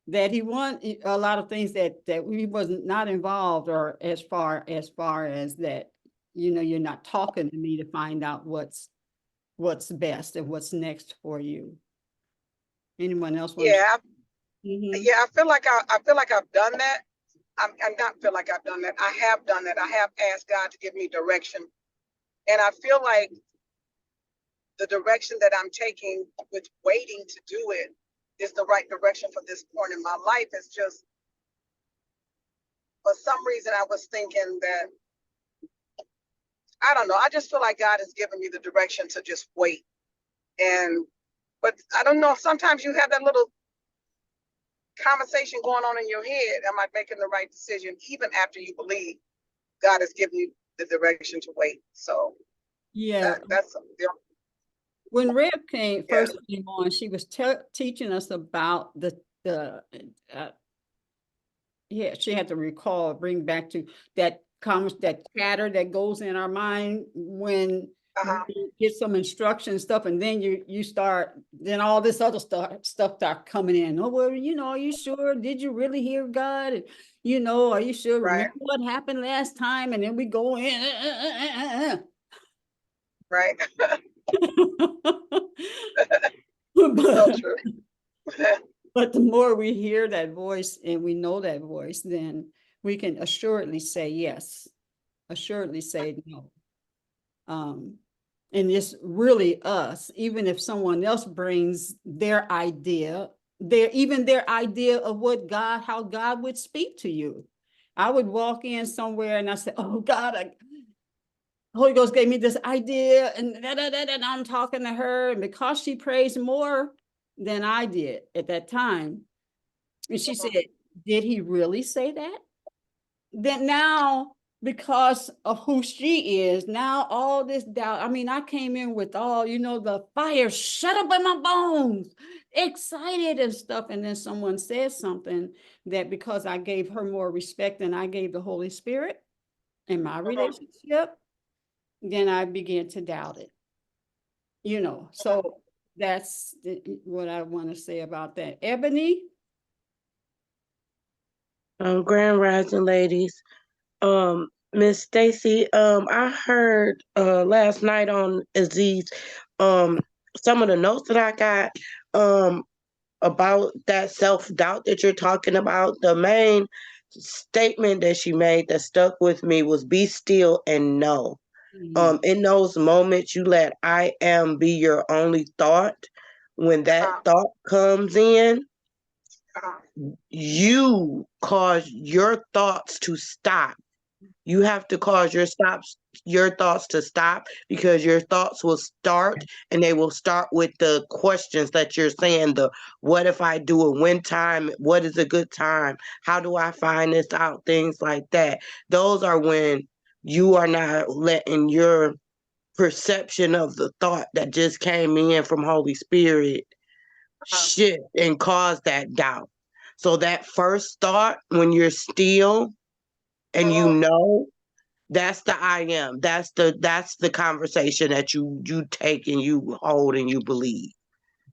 he want, a lot of things that we was not involved, or as far as that, you know, you're not talking to me to find out what's best and what's next for you. Anyone else want Yeah, to? yeah, I feel like I've done that. I'm not feel like I've done that. I have done that. I have asked God to give me direction, and I feel like the direction that I'm taking with waiting to do it is the right direction for this point in my life. It's just, for some reason, I was thinking that, I don't know, I just feel like God has given me the direction to just wait. But I don't know, sometimes you have that little conversation going on in your head. Am I making the right decision? Even after you believe God has given you the direction to wait. So Yeah. that's when Rev first came on, she was teaching us about she had to bring back to that chatter that goes in our mind when you get some instruction and stuff, and then you start, then all this other stuff start coming in. Oh, well, are you sure? Did you really hear God? And, are you sure? Right. Remember what happened last time? And then we go in. Right. So but, true. but the more we hear that voice and we know that voice, then we can assuredly say yes, assuredly say no. And it's really us, even if someone else brings their idea, their idea of how God would speak to you. I would walk in somewhere and I said, oh God, Holy Ghost gave me this idea, and I'm talking to her, and because she prays more than I did at that time, and she said, did he really say that? Then now, because of who she is, now all this doubt. I mean, I came in with all, the fire shut up in my bones, excited and stuff. And then someone said something that, because I gave her more respect than I gave the Holy Spirit in my relationship, then I began to doubt it. So that's what I want to say about that. Ebony? Grand Rising ladies. Miss Stacy, I heard last night on Aziz some of the notes that I got about that self-doubt that you're talking about. The main statement that she made that stuck with me was be still and know. In those moments you let I am be your only thought. When that thought comes in, you cause your thoughts to stop. You have to cause your thoughts to stop, because your thoughts will start, and they will start with the questions that you're saying, the what if I do it, when time, what is a good time, how do I find this out, things like that. Those are when you are not letting your perception of the thought that just came in from Holy Spirit shift and cause that doubt. So that first thought, when you're still and that's the I am. That's the conversation that you take and you hold and you believe.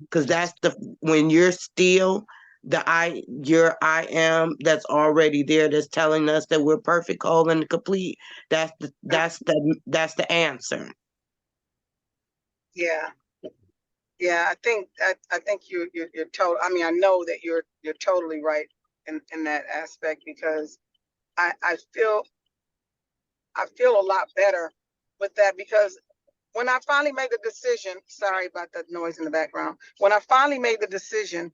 Because that's when you're still, your I am that's already there, that's telling us that we're perfect, whole, and complete. That's the answer. Yeah. Yeah, I think you're total. I mean, I know that you're totally right in that aspect, because I feel a lot better with that, because when I finally made the decision, sorry about that noise in the background. When I finally made the decision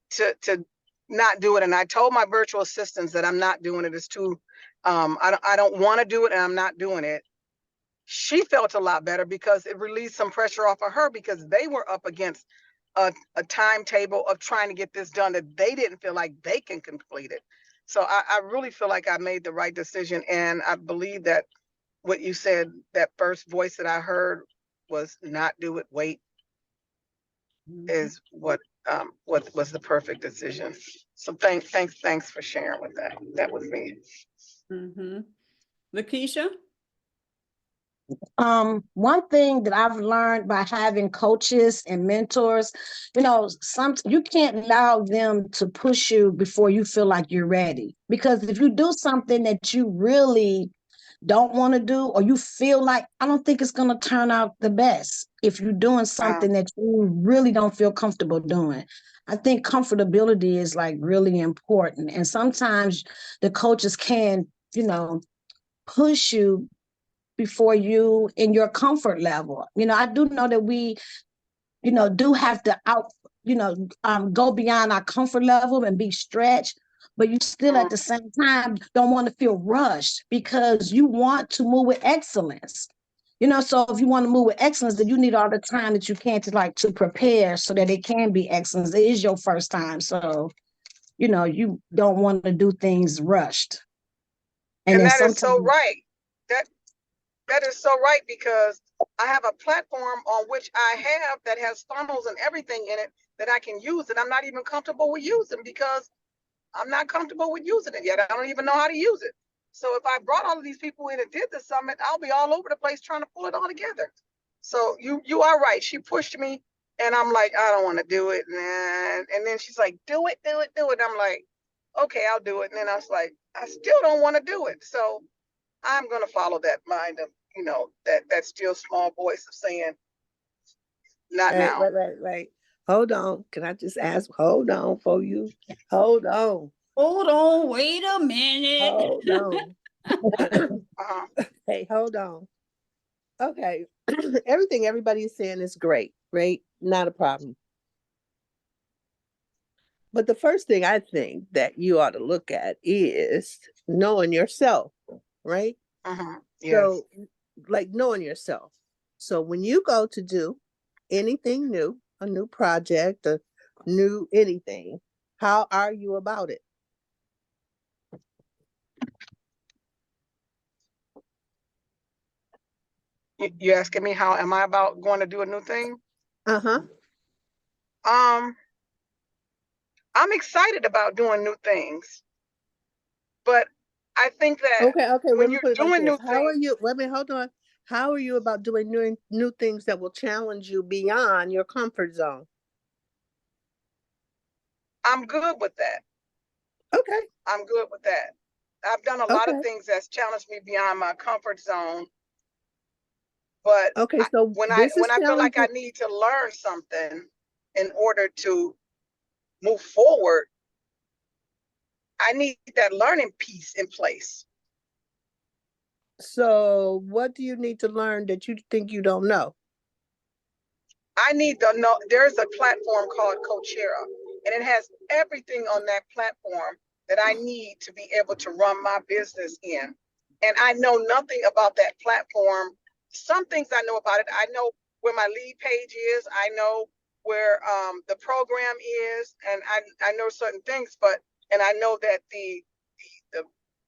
to not do it, and I told my virtual assistants that I'm not doing it. It's too I don't want to do it, and I'm not doing it. She felt a lot better, because it released some pressure off of her, because they were up against a timetable of trying to get this done that they didn't feel like they can complete it. So I really feel like I made the right decision. And I believe that what you said, that first voice that I heard was not do it, wait, is what was the perfect decision. So thanks for sharing with that. That was me. Lakeisha? One thing that I've learned by having coaches and mentors, you can't allow them to push you before you feel like you're ready. Because if you do something that you really don't want to do, or you feel like, I don't think it's going to turn out the best if you're doing something that you really don't feel comfortable doing. I think comfortability is like really important. And sometimes the coaches can, push you before you in your comfort level. I do know that we, do have to go beyond our comfort level and be stretched, but you still at the same time don't want to feel rushed, because you want to move with excellence. So if you want to move with excellence, then you need all the time that you can to prepare so that it can be excellence. It is your first time. So, you don't want to do things rushed. And that is so right. That is so right, because I have a platform on which I have that has funnels and everything in it that I can use, that I'm not even comfortable with using, because I'm not comfortable with using it yet. I don't even know how to use it. So if I brought all of these people in and did the summit, I'll be all over the place trying to pull it all together. So you are right. She pushed me, and I'm like, I don't want to do it, man. And then she's like, do it, do it, do it. I'm like, okay, I'll do it. And then I was like, I still don't want to do it. So I'm gonna follow that mind of, that still small voice of saying, not Wait, now. wait, wait, wait. Hold on. Can I just ask? Hold on for you. Hold on. Hold on, wait a minute. Hold on. Uh-huh. Hey, hold on. Okay. Everything everybody is saying is great, right? Not a problem. But the first thing I think that you ought to look at is knowing yourself, right? Uh-huh. Yes. So, like knowing yourself. So when you go to do anything new, a new project, a new anything, how are you about it? You asking me how am I about going to do a new thing? Uh-huh. Um, I'm excited about doing new things, but I think that Okay, let when me you're put it like doing this. new How are things, you? Wait a minute, hold on. How are you about doing new things that will challenge you beyond your comfort zone? I'm good with that. Okay, I'm good with that. I've done a lot of okay, things that's challenged me beyond my comfort zone, but okay. So when I this when is I feel like I challenging. need to learn something in order to move forward, I need that learning piece in place. So what do you need to learn that you think you don't know? I need to know there's a platform called Coachera, and it has everything on that platform that I need to be able to run my business in. And I know nothing about that platform. Some things I know about it. I know where my lead page is. I know where the program is, and I know certain things, and I know that the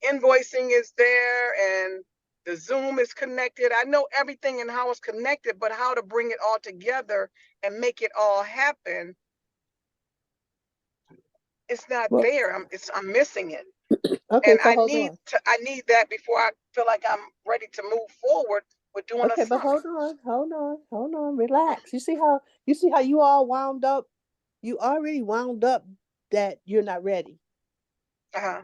invoicing is there and the Zoom is connected. I know everything and how it's connected, but how to bring it all together and make it all happen, it's not Well, there. I'm missing it. okay, And so hold on. I need that before I feel like I'm ready to move forward with doing a Okay, but summit. hold on, relax. You see how you all wound up? You already wound up that you're not ready. Uh-huh.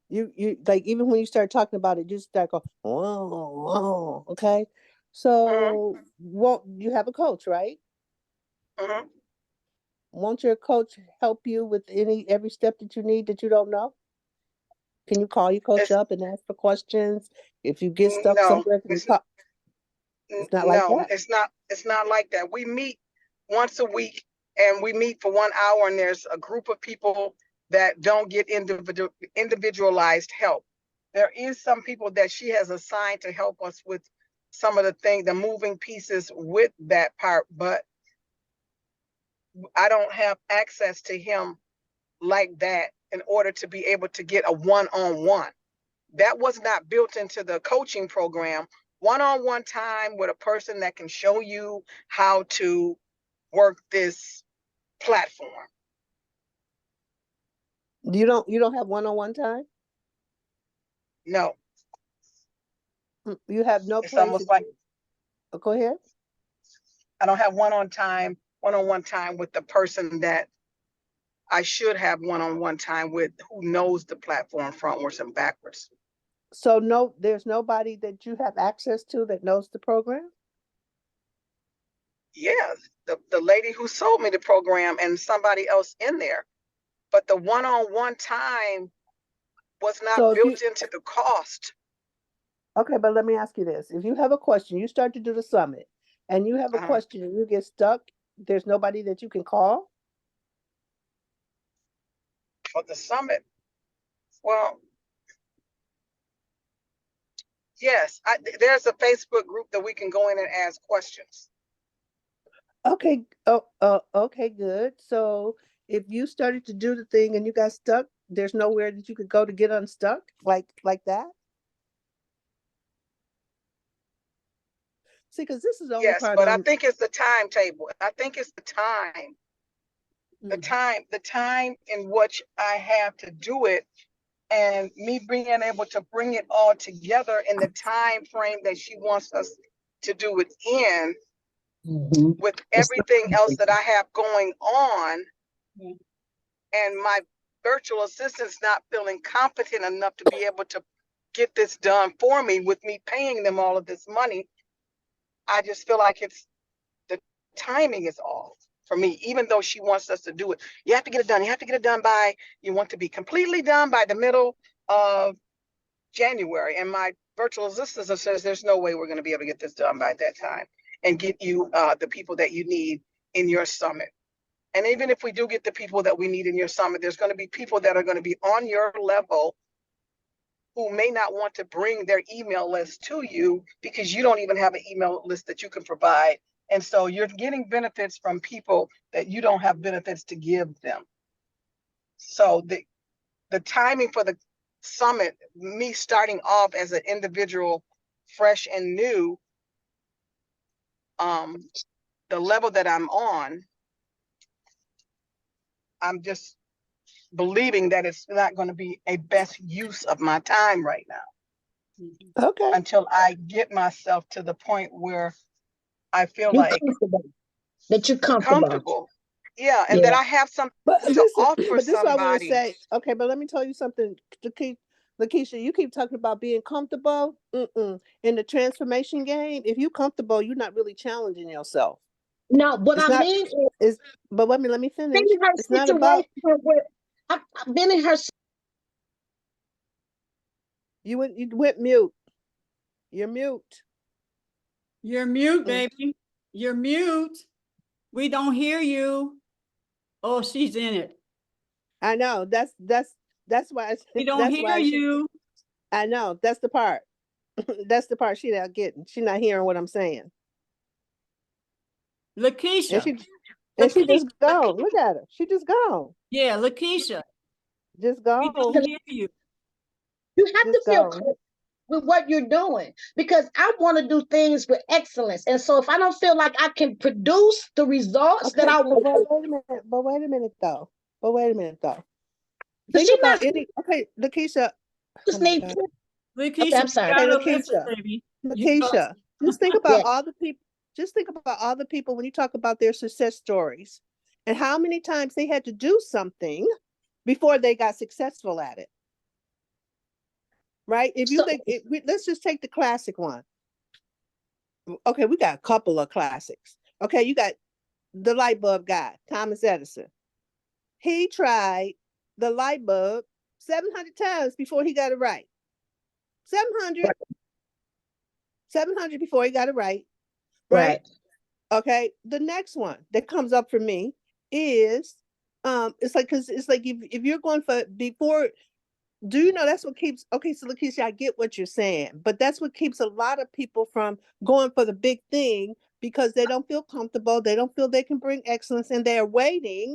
You like even when you start talking about it, you start going, whoa, whoa, okay. Uh-huh. So won't you have a coach, right? Uh-huh. Won't your coach help you with every step that you need that you don't know? Can you call your coach It's up and ask for questions? If you get stuck no, somewhere, can you call? It's not like no, that. it's not like that. We meet once a week and we meet for 1 hour, and there's a group of people that don't get individualized help. There is some people that she has assigned to help us with some of the things, the moving pieces with that part, but I don't have access to him like that in order to be able to get a one-on-one. That was not built into the coaching program. One-on-one time with a person that can show you how to work this platform. You don't have one-on-one time? No, You have no it's place almost that like you go ahead. I don't have one-on-one time with the person that I should have one-on-one time with, who knows the platform frontwards and backwards. So no, there's nobody that you have access to that knows the program? Yeah, the lady who sold me the program and somebody else in there, but the one-on-one time was So not if you built into the cost. Okay, but let me ask you this. If you have a question, you start to do the summit and you have a Uh-huh. question and you get stuck, there's nobody that you can call? For the summit, well, yes, there's a Facebook group that we can go in and ask questions. Okay. Okay, good. So if you started to do the thing and you got stuck, there's nowhere that you could go to get unstuck like that? See, because this is the only Yes, part but I I'm think it's the timetable. I think it's mm, the time in which I have to do it, and me being able to bring it all together in the time frame that she wants us to do it in. with everything else that I have going on, and my virtual assistant's not feeling competent enough to be able to get this done for me with me paying them all of this money. I just feel like the timing is off for me, even though she wants us to do it. You have to get it done. You have to get it done you want to be completely done by the middle of January. And my virtual assistant says there's no way we're going to be able to get this done by that time and get you the people that you need in your summit. And even if we do get the people that we need in your summit, there's going to be people that are going to be on your level who may not want to bring their email list to you because you don't even have an email list that you can provide. And so you're getting benefits from people that you don't have benefits to give them. So the timing for the summit, me starting off as an individual, fresh and new, the level that I'm on, I'm just believing that it's not going to be a best use of my time right now. Okay. Until I get myself to the point where I feel You're like comfortable. That you're comfortable. Yeah, and that I have something But to listen, offer but this is what I want to somebody. say. Okay, but let me tell you something, Lakeisha, you keep talking about being comfortable. In the transformation game, if you're comfortable, you're not really challenging yourself. No, what It's I not. mean Is but let me finish. been in her It's not about situation where I've been in her. you went mute. You're mute. You're mute, baby. You're mute. We don't hear you. Oh, she's in it. I know. That's why. We don't That's hear why you. I know. That's the part. That's the part she's not getting. She's not hearing what I'm saying. Lakeisha. And she just gone. Look at her. She just gone. Yeah, Lakeisha. Just We gone. don't hear you. You have to Just feel gone. comfortable with what you're doing because I want to do things with excellence. And so if I don't feel like I can produce the results that I want, But wait a minute though. but Think she about not any. Okay, Lakeisha. just Oh my need. God. Lakeisha, Okay, I'm you sorry. Hey, gotta listen, Lakeisha. baby. Lakeisha. Just think Yeah. about all the people. Just think about all the people when you talk about their success stories, and how many times they had to do something before they got successful at it. Right? If you So, think, let's just take the classic one. Okay, we got a couple of classics. Okay, you got the light bulb guy, Thomas Edison. He tried the light bulb 700 times before he got it right. 700. 700 before he got it right. Right? Okay. The next one that comes up for me is it's like, because it's like if you're going for before, do you know that's what keeps, okay, so Lakeisha, I get what you're saying, but that's what keeps a lot of people from going for the big thing, because they don't feel comfortable, they don't feel they can bring excellence, and they're waiting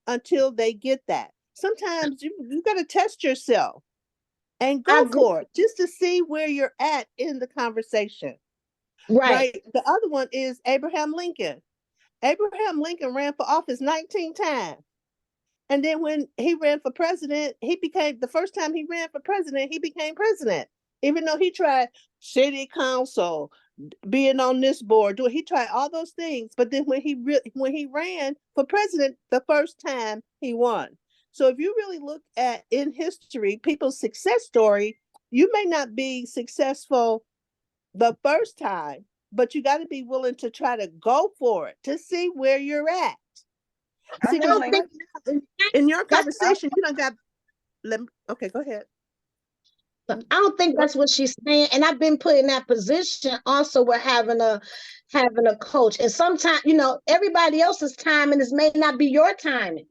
until they get that. Sometimes you got to test yourself and go for it just to see where you're at in the conversation. Right. The other one is Abraham Lincoln. Abraham Lincoln ran for office 19 times. And then when he ran for president, the first time he ran for president, he became president. Even though he tried city council, being on this board, he tried all those things. But then when he ran for president, the first time he won. So if you really look at in history, people's success story, you may not be successful the first time, but you got to be willing to try to go for it to see where you're at. See, in your conversation, you don't got. Okay, go ahead. I don't think that's what she's saying, and I've been put in that position. Also, we're having a coach, and sometimes everybody else's timing may not be your timing.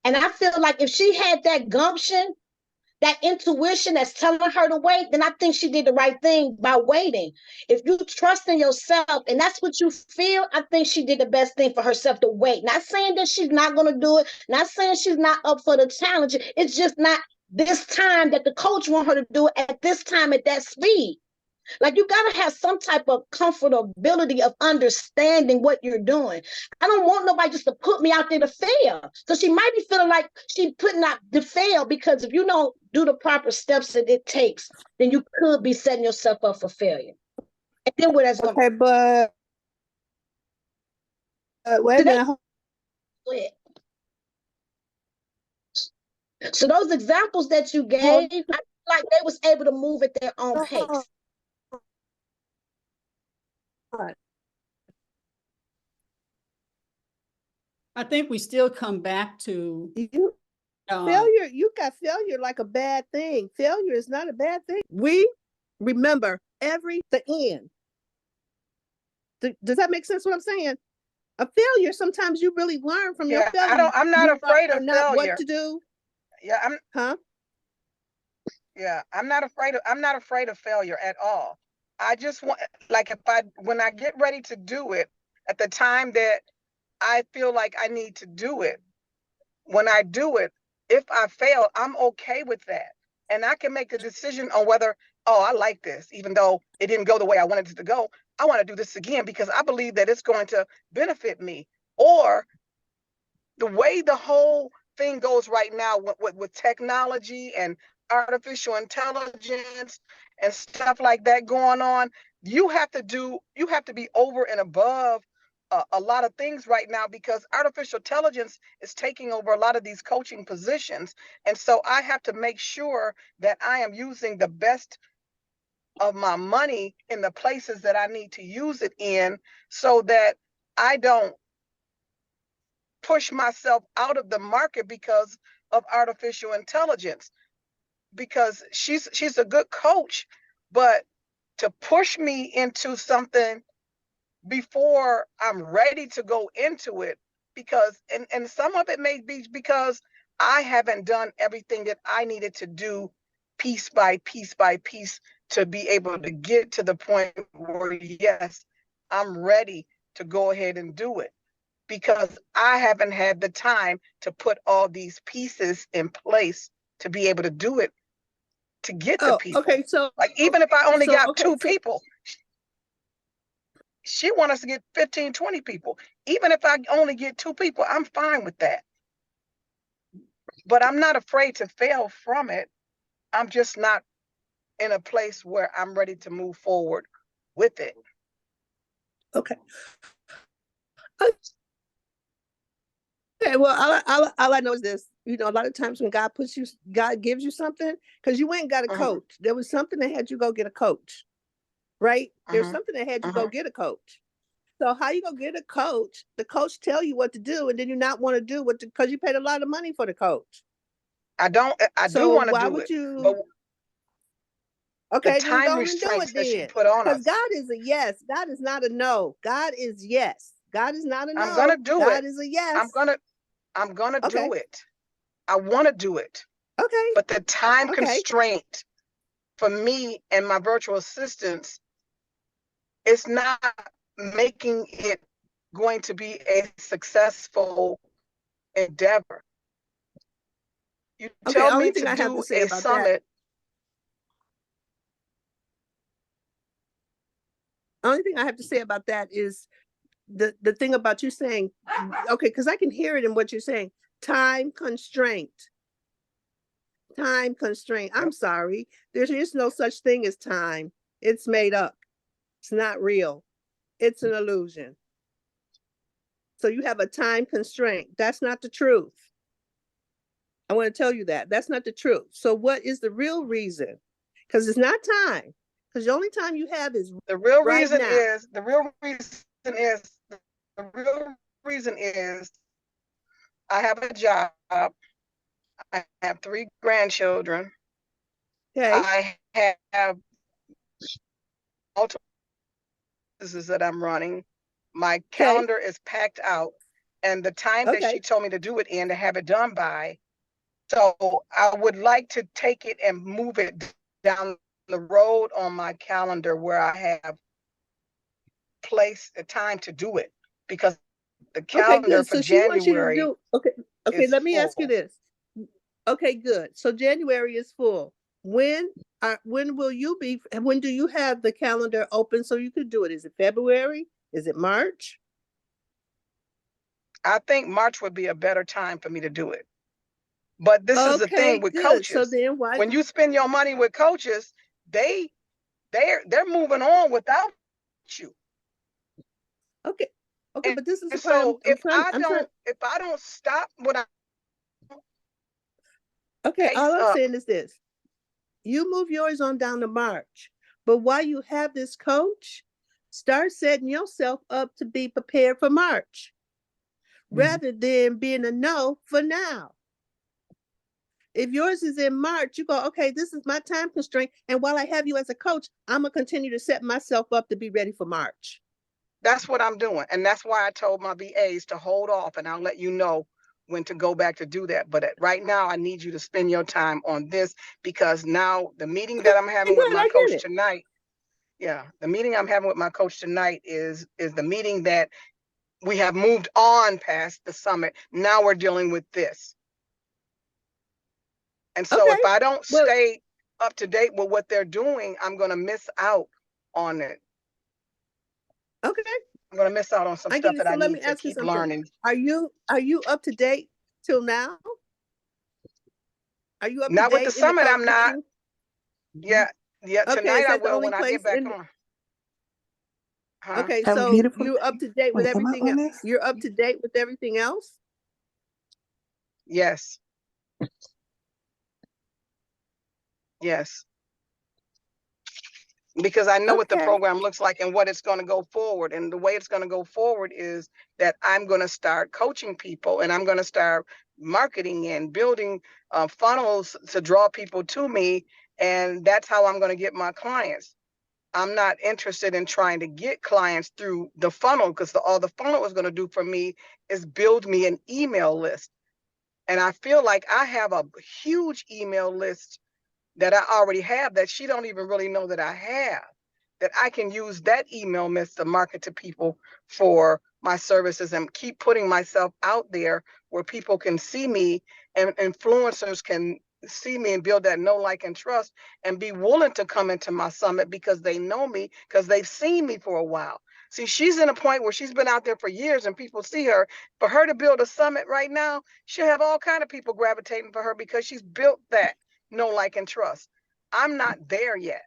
And I feel like if she had that gumption, that intuition that's telling her to wait, then I think she did the right thing by waiting. If you trust in yourself and that's what you feel, I think she did the best thing for herself to wait. Not saying that she's not going to do it, not saying she's not up for the challenge. It's just not this time that the coach want her to do it at this time at that speed. Like, you got to have some type of comfortability of understanding what you're doing. I don't want nobody just to put me out there to fail. So she might be feeling like she's putting out to fail, because if you don't do the proper steps that it takes, then you could be setting yourself up for failure. And then where that's going but wait a Today- minute. Go ahead. So those examples that you gave, I feel like they was able to move at their own pace. I think we still come back to Failure, you got failure like a bad thing. Failure is not a bad thing. We remember the end. Does that make sense what I'm saying? A failure, sometimes you really learn from your failure. I'm not afraid of not failure. what to do. Yeah, I'm not afraid of failure at all. I just want, like, when I get ready to do it at the time that I feel like I need to do it, when I do it, if I fail, I'm okay with that. And I can make a decision on whether, oh, I like this, even though it didn't go the way I wanted it to go. I want to do this again because I believe that it's going to benefit me. Or the way the whole thing goes right now with technology and artificial intelligence and stuff like that going on, you have to be over and above a lot of things right now because artificial intelligence is taking over a lot of these coaching positions. And so I have to make sure that I am using the best of my money in the places that I need to use it in so that I don't push myself out of the market because of artificial intelligence. Because she's a good coach, but to push me into something before I'm ready to go into it, because and some of it may be because I haven't done everything that I needed to do piece by piece by piece to be able to get to the point where yes, I'm ready to go ahead and do it, because I haven't had the time to put all these pieces in place to be able to do it, to get the people. Okay, so like even if I only got two so people, she wants us to get 15, 20 people. Even if I only get two people, I'm fine with that. But I'm not afraid to fail from it. I'm just not in a place where I'm ready to move forward with it. Okay. Okay, well, all I know is this. You know, a lot of times when God gives you something, because you went and got a coach. There was something that had you go get a coach, right? There's something that had you go get a coach. So how you gonna get a coach? The coach tell you what to do, and then you not want to do what because you paid a lot of money for the coach. I do want to why do would it. you? But okay, the then time go and do restraints it that she then. put on Because us. God is a yes. God is not a no. God is yes. God is not a no. I'm gonna do God it. is a yes. I'm gonna do it. I want to do it. Okay. But the time constraint for me and my virtual assistants is not making it going to be a successful endeavor. You tell me to do a summit. Only thing I have to say about that is the thing about you saying, okay, because I can hear it in what you're saying. Time constraint. Time constraint. I'm sorry. There's no such thing as time. It's made up. It's not real. It's an illusion. So you have a time constraint. That's not the truth. I want to tell you that. That's not the truth. So what is the real reason? Because it's not time. Because the only time you have is the real right reason now. is the real reason is I have a job. I have 3 grandchildren. Okay. I have multiple businesses that I'm running. My calendar is packed out, and the time that she told me to do it in to have it done by. So I would like to take it and move it down the road on my calendar where I have place a time to do it, because the calendar for So she wants you to January. do okay. Let me ask you this. Okay, good. So January is full. When will you be? When do you have the calendar open so you could do it? Is it February? Is it March? I think March would be a better time for me to do it. But this is the thing with coaches. So then why? When you spend your money with coaches, they're moving on without you. Okay. Okay, but this is the And part so if I don't stop what I okay, pace all I'm up, saying is this. You move yours on down to March. But while you have this coach, start setting yourself up to be prepared for March rather than being a no for now. If yours is in March, you go, okay, this is my time constraint. And while I have you as a coach, I'm going to continue to set myself up to be ready for March. that's what I'm doing. And that's why I told my VAs to hold off, and I'll let you know when to go back to do that. But right now, I need you to spend your time on this, because now the meeting that I'm having with Good, my I coach get it. tonight, the meeting I'm having with my coach tonight is the meeting that we have moved on past the summit. Now we're dealing with this. And so Okay. if I don't Well, stay up to date with what they're doing, I'm going to miss out on it. okay, I'm going to miss out on some I get stuff it. that So I let me need to ask you keep something. learning. Are you up to date till now? Are you up to Not with the date in the summit, I'm not. coaching? Yeah. Okay, Tonight is I that the will only when I get place back in? on. Huh? Okay, Have a so beautiful you're up day. to date with Wait, am I everything on else. this? You're up to date with everything else? Yes. Yes. Because I know what the Okay. program looks like and what it's going to go forward. And the way it's going to go forward is that I'm going to start coaching people, and I'm going to start marketing and building funnels to draw people to me. And that's how I'm going to get my clients. I'm not interested in trying to get clients through the funnel, because all the funnel is going to do for me is build me an email list. And I feel like I have a huge email list that I already have that she don't even really know that I have, that I can use that email list to market to people for my services and keep putting myself out there where people can see me and influencers can see me and build that know, like, and trust and be willing to come into my summit because they know me, because they've seen me for a while. See, she's in a point where she's been out there for years and people see her. For her to build a summit right now, she'll have all kind of people gravitating for her because she's built that know, like, and trust. I'm not there yet.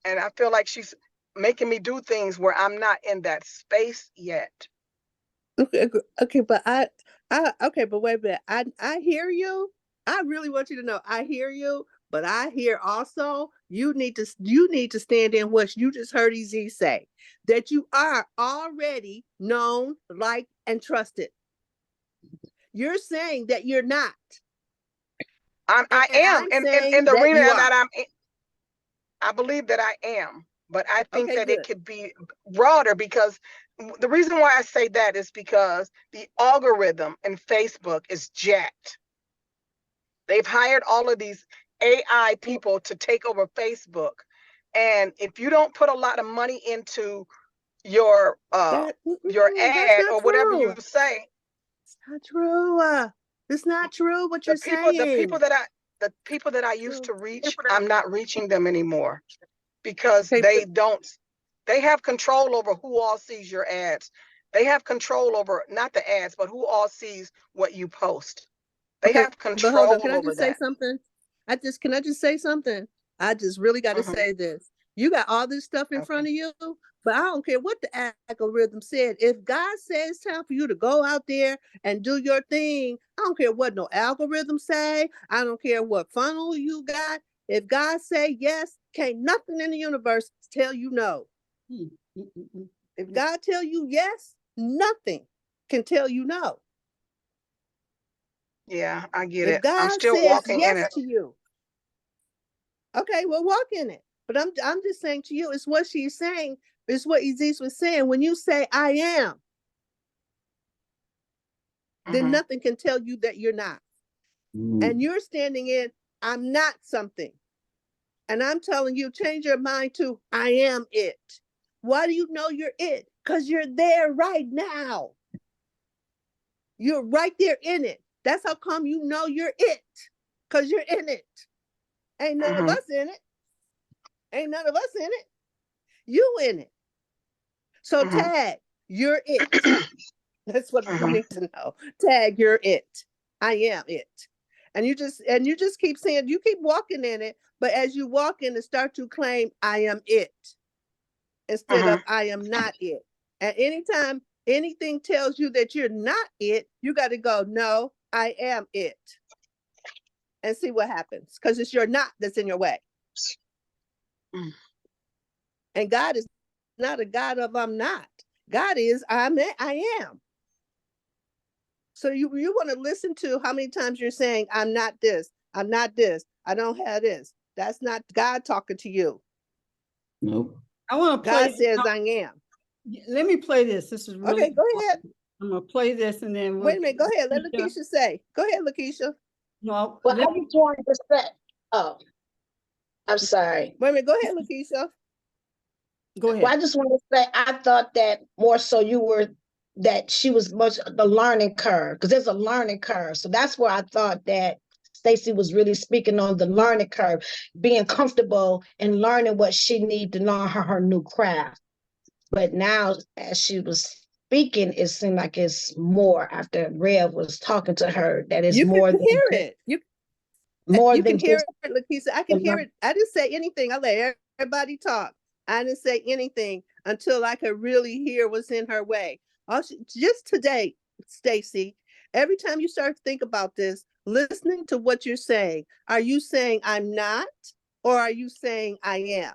And I feel like she's making me do things where I'm not in that space yet. Okay, but okay, but wait a minute. I hear you. I really want you to know I hear you, but I hear also you need to stand in what you just heard EZ say, that you are already known, liked, and trusted. You're saying that you're not. I And am I'm in saying the that arena you that are. I'm in. I believe that I am, but I think Okay, that it good. could be broader, because the reason why I say that is because the algorithm in Facebook is jacked. They've hired all of these AI people to take over Facebook. And if you don't put a lot of money into your That's ad not or whatever you true. say, It's not true. It's not true what the you're people saying. the people that I used True. to reach, I'm not reaching them anymore, because Okay, they have control over who all sees your ads. They have control over not the ads, but who all sees what you post. They okay, have but hold on. Can control I over just say that. something? Can I just say something? I just really got to Mhm. say this. You got all this stuff in front Okay. of you, but I don't care what the algorithm said. If God says it's time for you to go out there and do your thing, I don't care what no algorithm say. I don't care what funnel you got. If God say yes, can't nothing in the universe tell you no. If God tell you yes, nothing can tell you no. Yeah, I get If it. I'm God still says walking in yes it. to you, okay, well, walk in it. But I'm just saying to you, it's what she's saying. It's what Aziz was saying. When you say I am, then Mhm. nothing can tell you that you're not. And you're standing in, I'm not something. And I'm telling you, change your mind to I am it. Why do you know you're it? Because you're there right now. You're right there in it. That's how come you know you're it. Because you're in it. Ain't none of Mhm. us in it. Ain't none of us in it. You in it. So Mhm. tag, you're it. That's what you Mhm. need to know. Tag, you're it. I am it. And you just keep saying, you keep walking in it, but as you walk in it, start to claim I am it instead of Mhm. I am not it. And anytime anything tells you that you're not it, you got to go, no, I am it. And see what happens. Because it's your not that's in your way. And God is not a God of I'm not. God is I am. So you want to listen to how many times you're saying, I'm not this, I'm not this, I don't have this. That's not God talking to you. Nope. I want to play. God says I am. Let me play this. This is really Okay, go ahead. I'm gonna play this and then Wait a minute, go ahead. Let Lakeisha say. Go ahead, Lakeisha. No, Well, I just wanted to say, oh, I'm sorry. Wait a minute, go ahead, Lakeisha. go ahead. Well, I just want to say, I thought that more so that she was much the learning curve, because there's a learning curve. So that's where I thought that Stacy was really speaking on the learning curve, being comfortable and learning what she needed to learn her new craft. But now, as she was speaking, it seemed like it's more after Rev was talking to her, that it's You more can than hear just, it. You than can hear just it, Lakeisha. I can hear it. I didn't say anything. I let everybody talk. I didn't say anything until I could really hear what's in her way. Just today, Stacy, every time you start to think about this, listening to what you're saying, are you saying I'm not, or are you saying I am?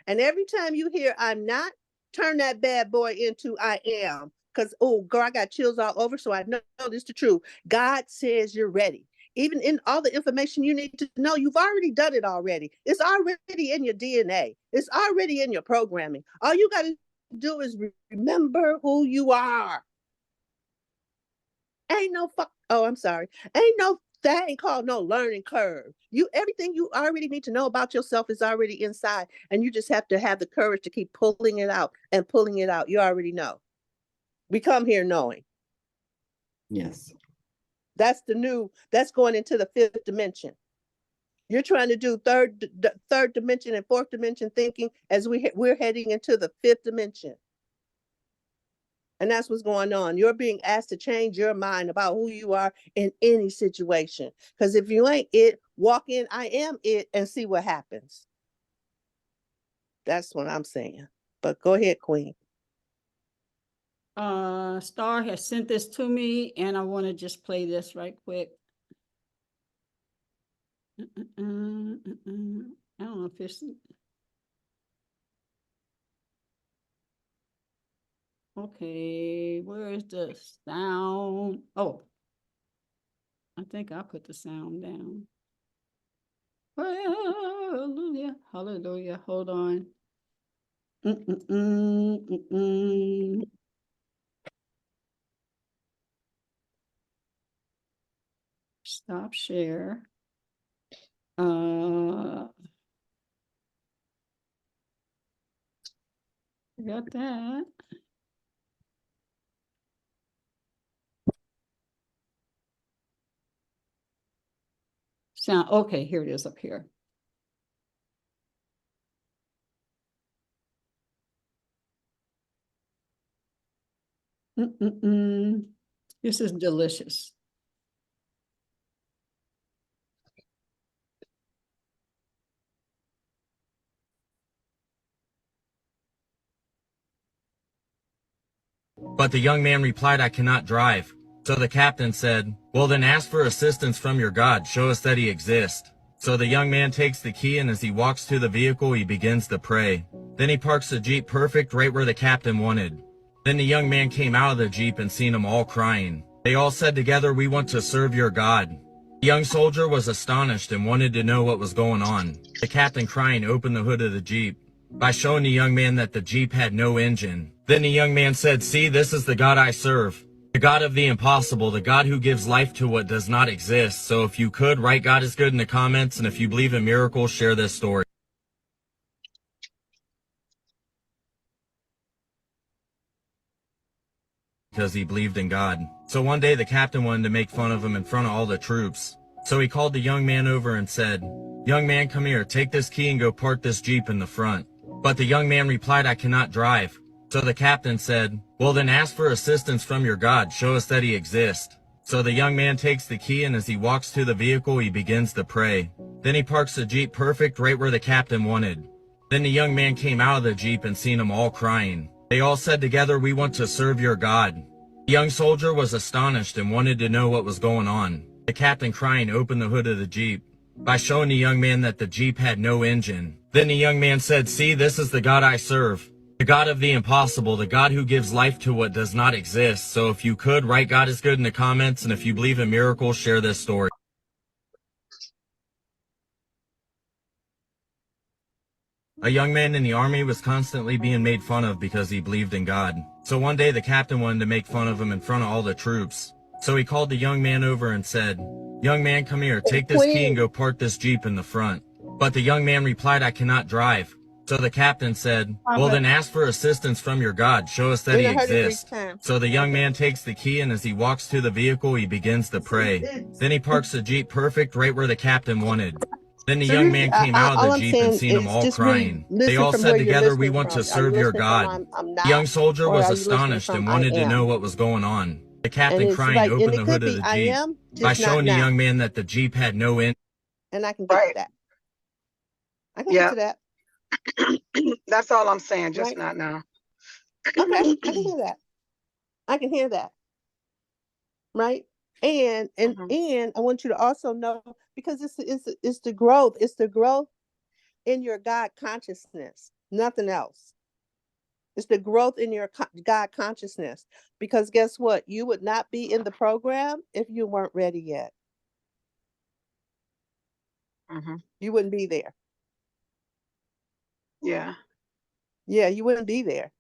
And every time you hear I'm not, turn that bad boy into I am. Because, oh, girl, I got chills all over, so I know this is the truth. God says you're ready. Even in all the information you need to know, you've already done it already. It's already in your DNA. It's already in your programming. All you got to do is remember who you are. Ain't no I'm sorry. That ain't called no learning curve. Everything you already need to know about yourself is already inside, and you just have to have the courage to keep pulling it out and pulling it out. You already know. We come here knowing. Yes. That's going into the fifth dimension. You're trying to do third dimension and fourth dimension thinking as we're heading into the fifth dimension. And that's what's going on. You're being asked to change your mind about who you are in any situation. Because if you ain't it, walk in, I am it, and see what happens. That's what I'm saying. But go ahead, Queen. Star has sent this to me, and I want to just play this right quick. I don't know if it's okay. Where is the sound? Oh, I think I put the sound down. Hallelujah, hallelujah. Hold on. Stop share. Got that. Sound okay, here it is up here. This is delicious. But the young man replied, I cannot drive. So the captain said, well, then ask for assistance from your God. Show us that he exists. So the young man takes the key, and as he walks to the vehicle, he begins to pray. Then he parks the Jeep perfect right where the captain wanted. Then the young man came out of the Jeep and seen them all crying. They all said together, we want to serve your God. The young soldier was astonished and wanted to know what was going on. The captain, crying, opened the hood of the Jeep by showing the young man that the Jeep had no engine. Then the young man said, see, this is the God I serve. The God of the impossible, the God who gives life to what does not exist. So if you could, write God is good in the comments, and if you believe in miracles, share this story. Because he believed in God. So one day the captain wanted to make fun of him in front of all the troops. So he called the young man over and said, young man, come here, take this key and go park this Jeep in the front. But the young man replied, I cannot drive. So the captain said, well, then ask for assistance from your God. Show us that he exists. So the young man takes the key, and as he walks to the vehicle, he begins to pray. Then he parks the Jeep perfect right where the captain wanted. Then the young man came out of the Jeep and seen them all crying. They all said together, "We want to serve your God." The young soldier was astonished and wanted to know what was going on. The captain, crying, opened the hood of the Jeep by showing the young man that the Jeep had no engine. Then the young man said, "See, this is the God I serve. The God of the impossible, the God who gives life to what does not exist." So if you could, write "God is good" in the comments, and if you believe in miracles, share this story. A young man in the army was constantly being made fun of because he believed in God. So one day the captain wanted to make fun of him in front of all the troops. So he called the young man over and said, "Young man, come here, take this key and go park this Jeep in the front." But the young man replied, "I cannot drive." So the captain said, "Well, then ask for assistance from your God. Show us that We he done heard it 3 exists." times. So the young man takes the key, and as he walks to the vehicle, he begins to pray. Then he parks the Jeep perfect right where the captain wanted. Then the So young you, man came out of all the I'm Jeep and saying seen them is all just really crying. They listen all from said where you're together, "We listening want to from. Are you serve your listening God." from I'm The not, young soldier or was are you listening astonished from and I wanted to am? know what was going on. The And captain, it's crying, like, and opened it the could hood of be the I Jeep am, by just not showing the now. young man that the Jeep had no engine. And I can get to Right. that. I can get Yeah. to that. That's all I'm saying, just Right. not now. Okay. I can hear that. I can hear that. Right. And I want you to also know, because it's the growth. It's the growth in your God consciousness, nothing else. It's the growth in your God consciousness. Because guess what? You would not be in the program if you weren't ready yet. You wouldn't be there. Yeah. Yeah, you wouldn't be there.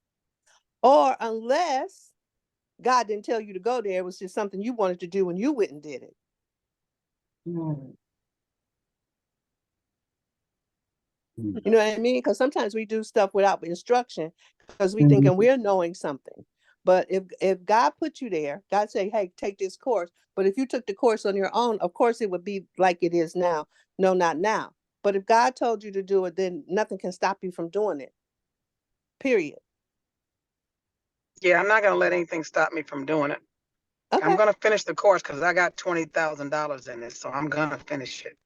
Or unless God didn't tell you to go there, it was just something you wanted to do and you went and did it. You know what I mean? Because sometimes we do stuff without instruction because we thinking we're knowing something. But if God put you there, God say, "Hey, take this course." But if you took the course on your own, of course it would be like it is now. No, not now. But if God told you to do it, then nothing can stop you from doing it. Period. Yeah, I'm not gonna let anything stop me from doing it. I'm Okay. gonna finish the course because I got $20,000 in it, so I'm gonna finish it.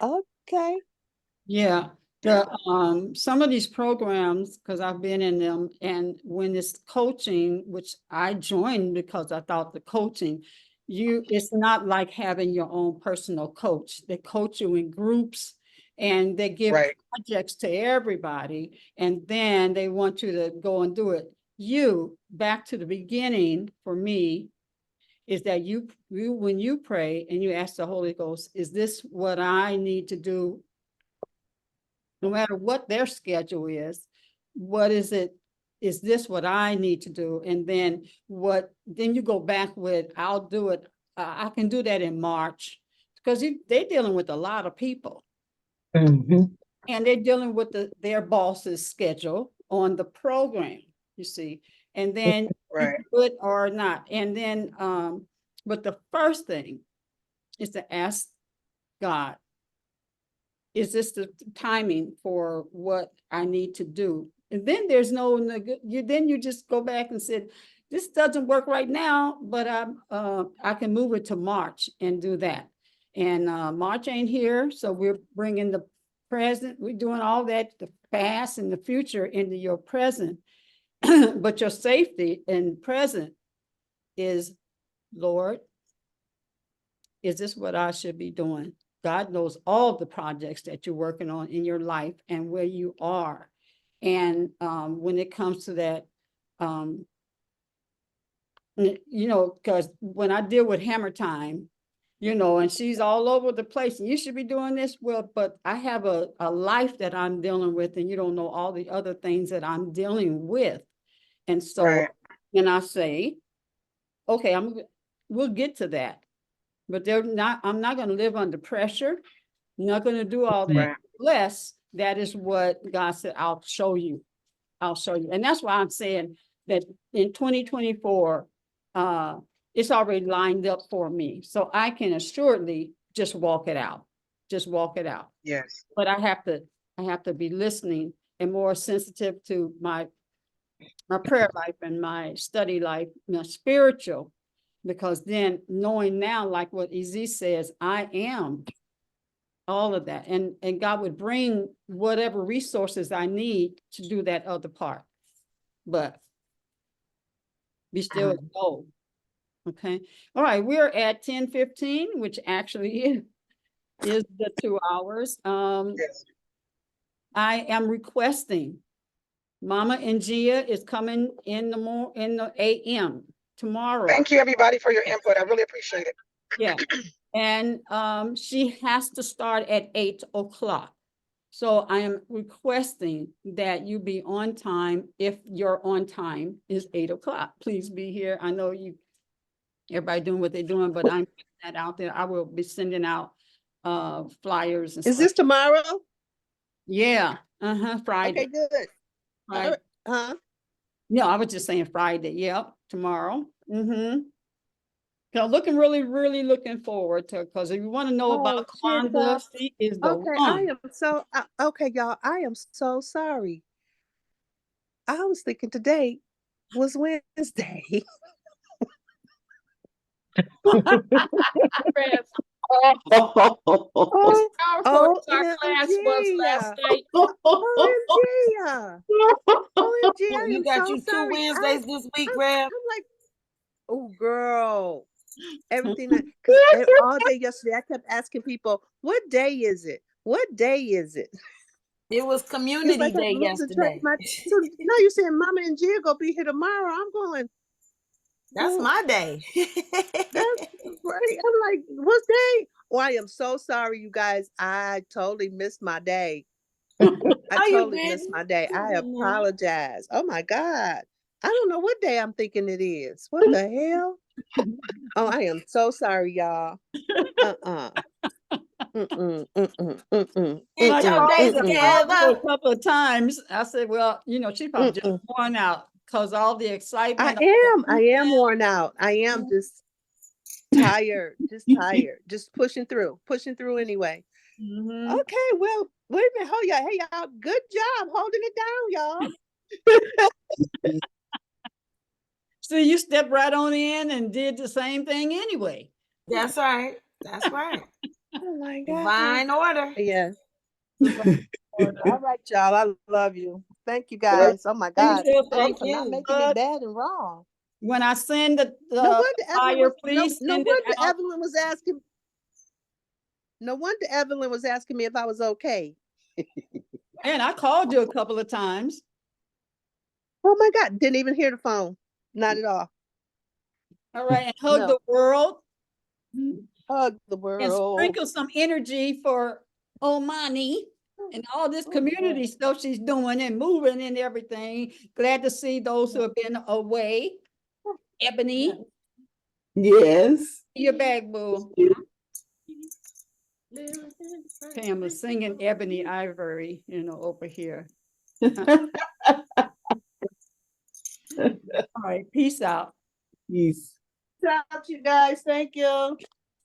Okay. Yeah, some of these programs, because I've been in them, and when it's coaching, which I joined because I thought the coaching, it's not like having your own personal coach. They coach you in groups and they give Right. projects to everybody, and then they want you to go and do it. Back to the beginning for me, is that you when you pray and you ask the Holy Ghost, is this what I need to do? No matter what their schedule is, what is it? Is this what I need to do? And then then you go back with, I'll do it. I can do that in March, because they're dealing with a lot of people and they're dealing with their boss's schedule on the program, you see, and then you Right. do it or not. And then, but the first thing is to ask God, is this the timing for what I need to do? And then there's no, then you just go back and said, this doesn't work right now, but I can move it to March and do that. And March ain't here, so we're bringing the present, we're doing all that, the past and the future into your present. But your safety and present is, Lord, is this what I should be doing? God knows all the projects that you're working on in your life and where you are. And when it comes to that, because when I deal with Hammer Time, and she's all over the place, and you should be doing this. Well, but I have a life that I'm dealing with, and you don't know all the other things that I'm dealing with. And so, Right. and I say, okay, we'll get to that. But I'm not going to live under pressure. I'm not going to do all that Right. unless that is what God said, I'll show you. I'll show you. And that's why I'm saying that in 2024, it's already lined up for me. So I can assuredly just walk it out. Just walk it out. Yes. But I have to be listening and more sensitive to my prayer life and my study life, my spiritual, because then knowing now, like what Izzy says, I am all of that. And God would bring whatever resources I need to do that other part. But be still and know. Okay. All right. We're at 10:15, which actually is the 2 hours. Yes. I am requesting Mama Ngia is coming in the AM tomorrow. Thank you, everybody, for your input. I really appreciate it. Yeah. And she has to start at 8 o'clock. So I am requesting that you be on time. If your on time is 8 o'clock, please be here. I know everybody doing what they're doing, but I'm putting that out there. I will be sending out flyers and Is stuff. this tomorrow? Yeah. Friday. Okay, good. Friday. Huh? No, I was just saying Friday. Yep, tomorrow. So looking really looking forward to, because if you want to know about Kwanzaa, she is the Okay, one. I am so okay, y'all. I am so sorry. I was thinking today was Wednesday. Our class was last night. OMG. OMG, I You am got so you 2 sorry. Wednesdays this week, I'm Rev. like, oh, girl. Everything that, because all day yesterday, I kept asking people, what day is it? What day is it? It was It's community like day I'm losing track. yesterday. So now you're saying Mama and Gia gonna be here tomorrow. I'm going, That's well, my day. that's right. I'm like, what day? Oh, I am so sorry, you guys. I totally missed my day. I How you totally been? missed my day. I apologize. Oh my God. I don't know what day I'm thinking it is. What the hell? Oh, I am so sorry, y'all. Uh-uh. Get your days A together. couple of times. I said, well, she probably just worn out because all the excitement. I am worn out. I am just tired, just pushing through anyway. Okay, well, wait a minute. Hey, y'all, good job holding it down, y'all. So you stepped right on in and did the same thing anyway. That's right. That's right. Oh my God. Divine order. Yes. All right, y'all. I love you. Thank you, guys. Oh my God. Thank For not you. making me bad and wrong. When I send the No wonder Evelyn flyer, was, please no send wonder it out. Evelyn was asking. No wonder Evelyn was asking me if I was okay. And I called you a couple of times. Oh my God. Didn't even hear the phone. Not at all. All right. And hug the world. Hug the world. And sprinkle some energy for Omani and all this community stuff she's doing and moving and everything. Glad to see those who have been away. Ebony. Yes. Your bag, boo. Pam was singing Ebony Ivory, over here. All right, peace out. Peace. Shout out, you guys. Thank you.